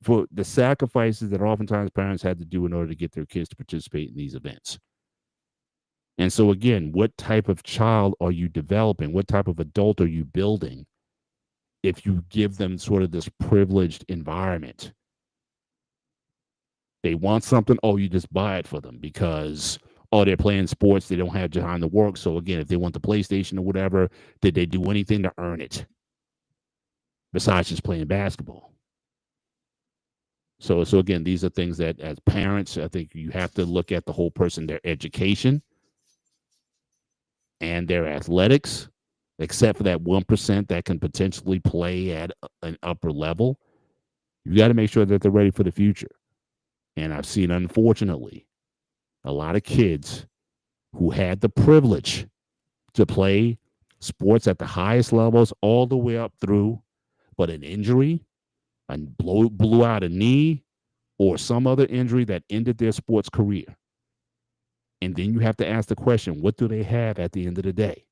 for the sacrifices that oftentimes parents had to do in order to get their kids to participate in these events. And so again, what type of child are you developing? What type of adult are you building if you give them sort of this privileged environment? They want something, you just buy it for them because, they're playing sports, they don't have time to work. So again, if they want the PlayStation or whatever, did they do anything to earn it besides just playing basketball? So again, these are things that as parents, I think you have to look at the whole person, their education and their athletics, except for that 1% that can potentially play at an upper level. You got to make sure that they're ready for the future. And I've seen, unfortunately, a lot of kids who had the privilege to play sports at the highest levels all the way up through, but an injury and blew out a knee or some other injury that ended their sports career. And then you have to ask the question, what do they have at the end of the day?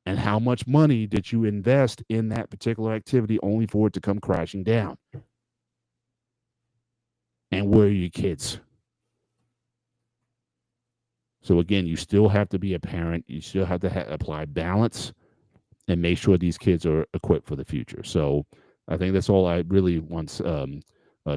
And how much money did you invest in that particular activity only for it to come crashing down? And where are your kids? So again, you still have to be a parent. You still have to apply balance and make sure these kids are equipped for the future. So I think that's all I really want to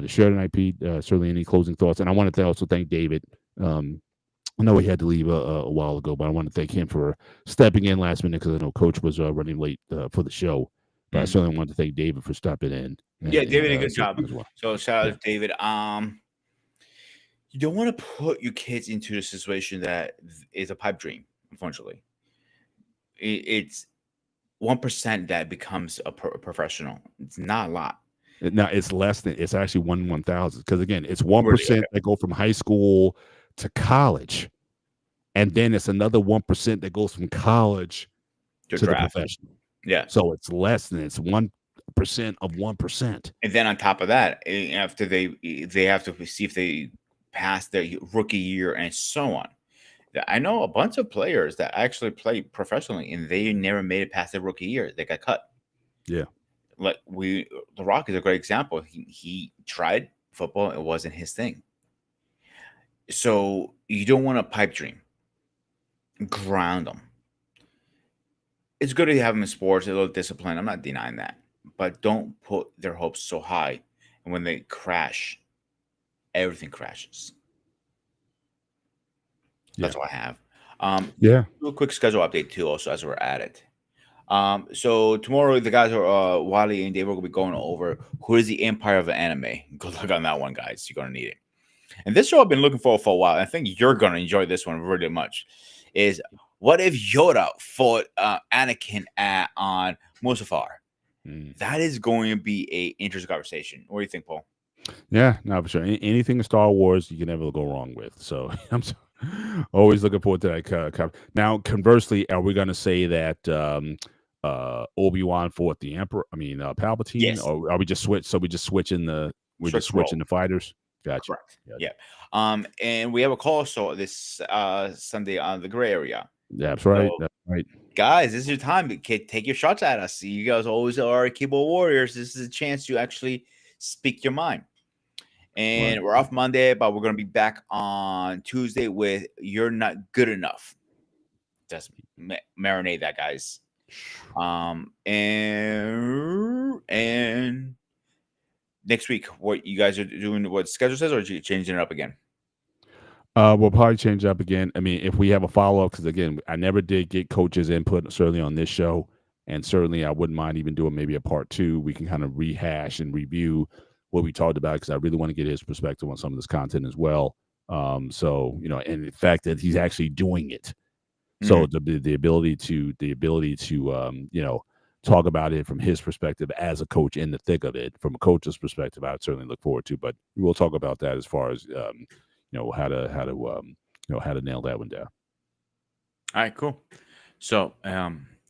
share tonight, Pete. Certainly any closing thoughts. And I want to also thank David. I know he had to leave a while ago, but I want to thank him for stepping in last minute because I know Coach was running late for the show. But I certainly want to thank David for stopping in. David did a good job. Well. So shout out to David. You don't want to put your kids into a situation that is a pipe dream. Unfortunately, it's 1% that becomes a professional. It's not a lot. No, it's less than. It's actually 1/1000. Because again, it's 1% that go from high school to college, and then it's another 1% that goes from college to the professional. Yeah. So it's less than, it's 1% of 1%. And then on top of that, after they have to see if they pass their rookie year and so on. I know a bunch of players that actually play professionally and they never made it past their rookie year. They got cut. Yeah. Like The Rock is a great example. He tried football. It wasn't his thing. So you don't want a pipe dream. Ground them. It's good to have them in sports, a little discipline. I'm not denying that. But don't put their hopes so high. And when they crash, everything crashes. That's all I have. Do a quick schedule update too, also as we're at it. So tomorrow the guys are Wally and Dave are going to be going over who is the Empire of the Anime. Good luck on that one, guys. You're going to need it. And this show I've been looking for a while. I think you're going to enjoy this one really much. Is what if Yoda fought Anakin on Mustafar? That is going to be a interesting conversation. What do you think, Paul? Yeah, no, for sure. Anything in Star Wars, you can never go wrong with. So I'm always looking forward to that. Now, conversely, are we going to say that Obi-Wan fought the Emperor? I mean, Palpatine, Yes. or are we just switch? So just switching the fighters. Gotcha. Correct. Yeah. And we have a call so this Sunday on the Gray Area. That's right. So, That's right. guys, this is your time. Take your shots at us. You guys always are keyboard warriors. This is a chance to actually speak your mind. And we're off Monday, but we're going to be back on Tuesday with You're Not Good Enough. Just marinate that, guys. And next week, what you guys are doing, what schedule says, or are you changing it up again? We'll probably change up again. I mean, if we have a follow-up, because again, I never did get coaches' input, certainly on this show. And certainly I wouldn't mind even doing maybe a part 2. We can kind of rehash and review what we talked about, because I really want to get his perspective on some of this content as well. So, you know, and the fact that he's actually doing it. So the ability to you know, talk about it from his perspective as a coach in the thick of it, from a coach's perspective, I would certainly look forward to. But we'll talk about that as far as you know, how to nail that one down. All right, cool. So,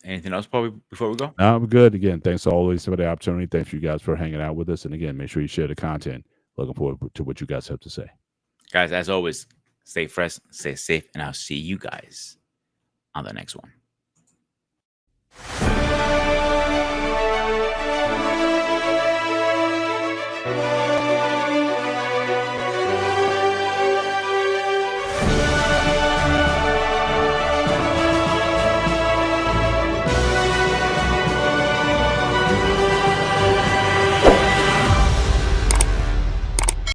anything else before we go? No, I'm good. Again, thanks always for the opportunity. Thanks you guys for hanging out with us. And again, make sure you share the content. Looking forward to what you guys have to say. Guys, as always, stay fresh, stay safe, and I'll see you guys on the next one.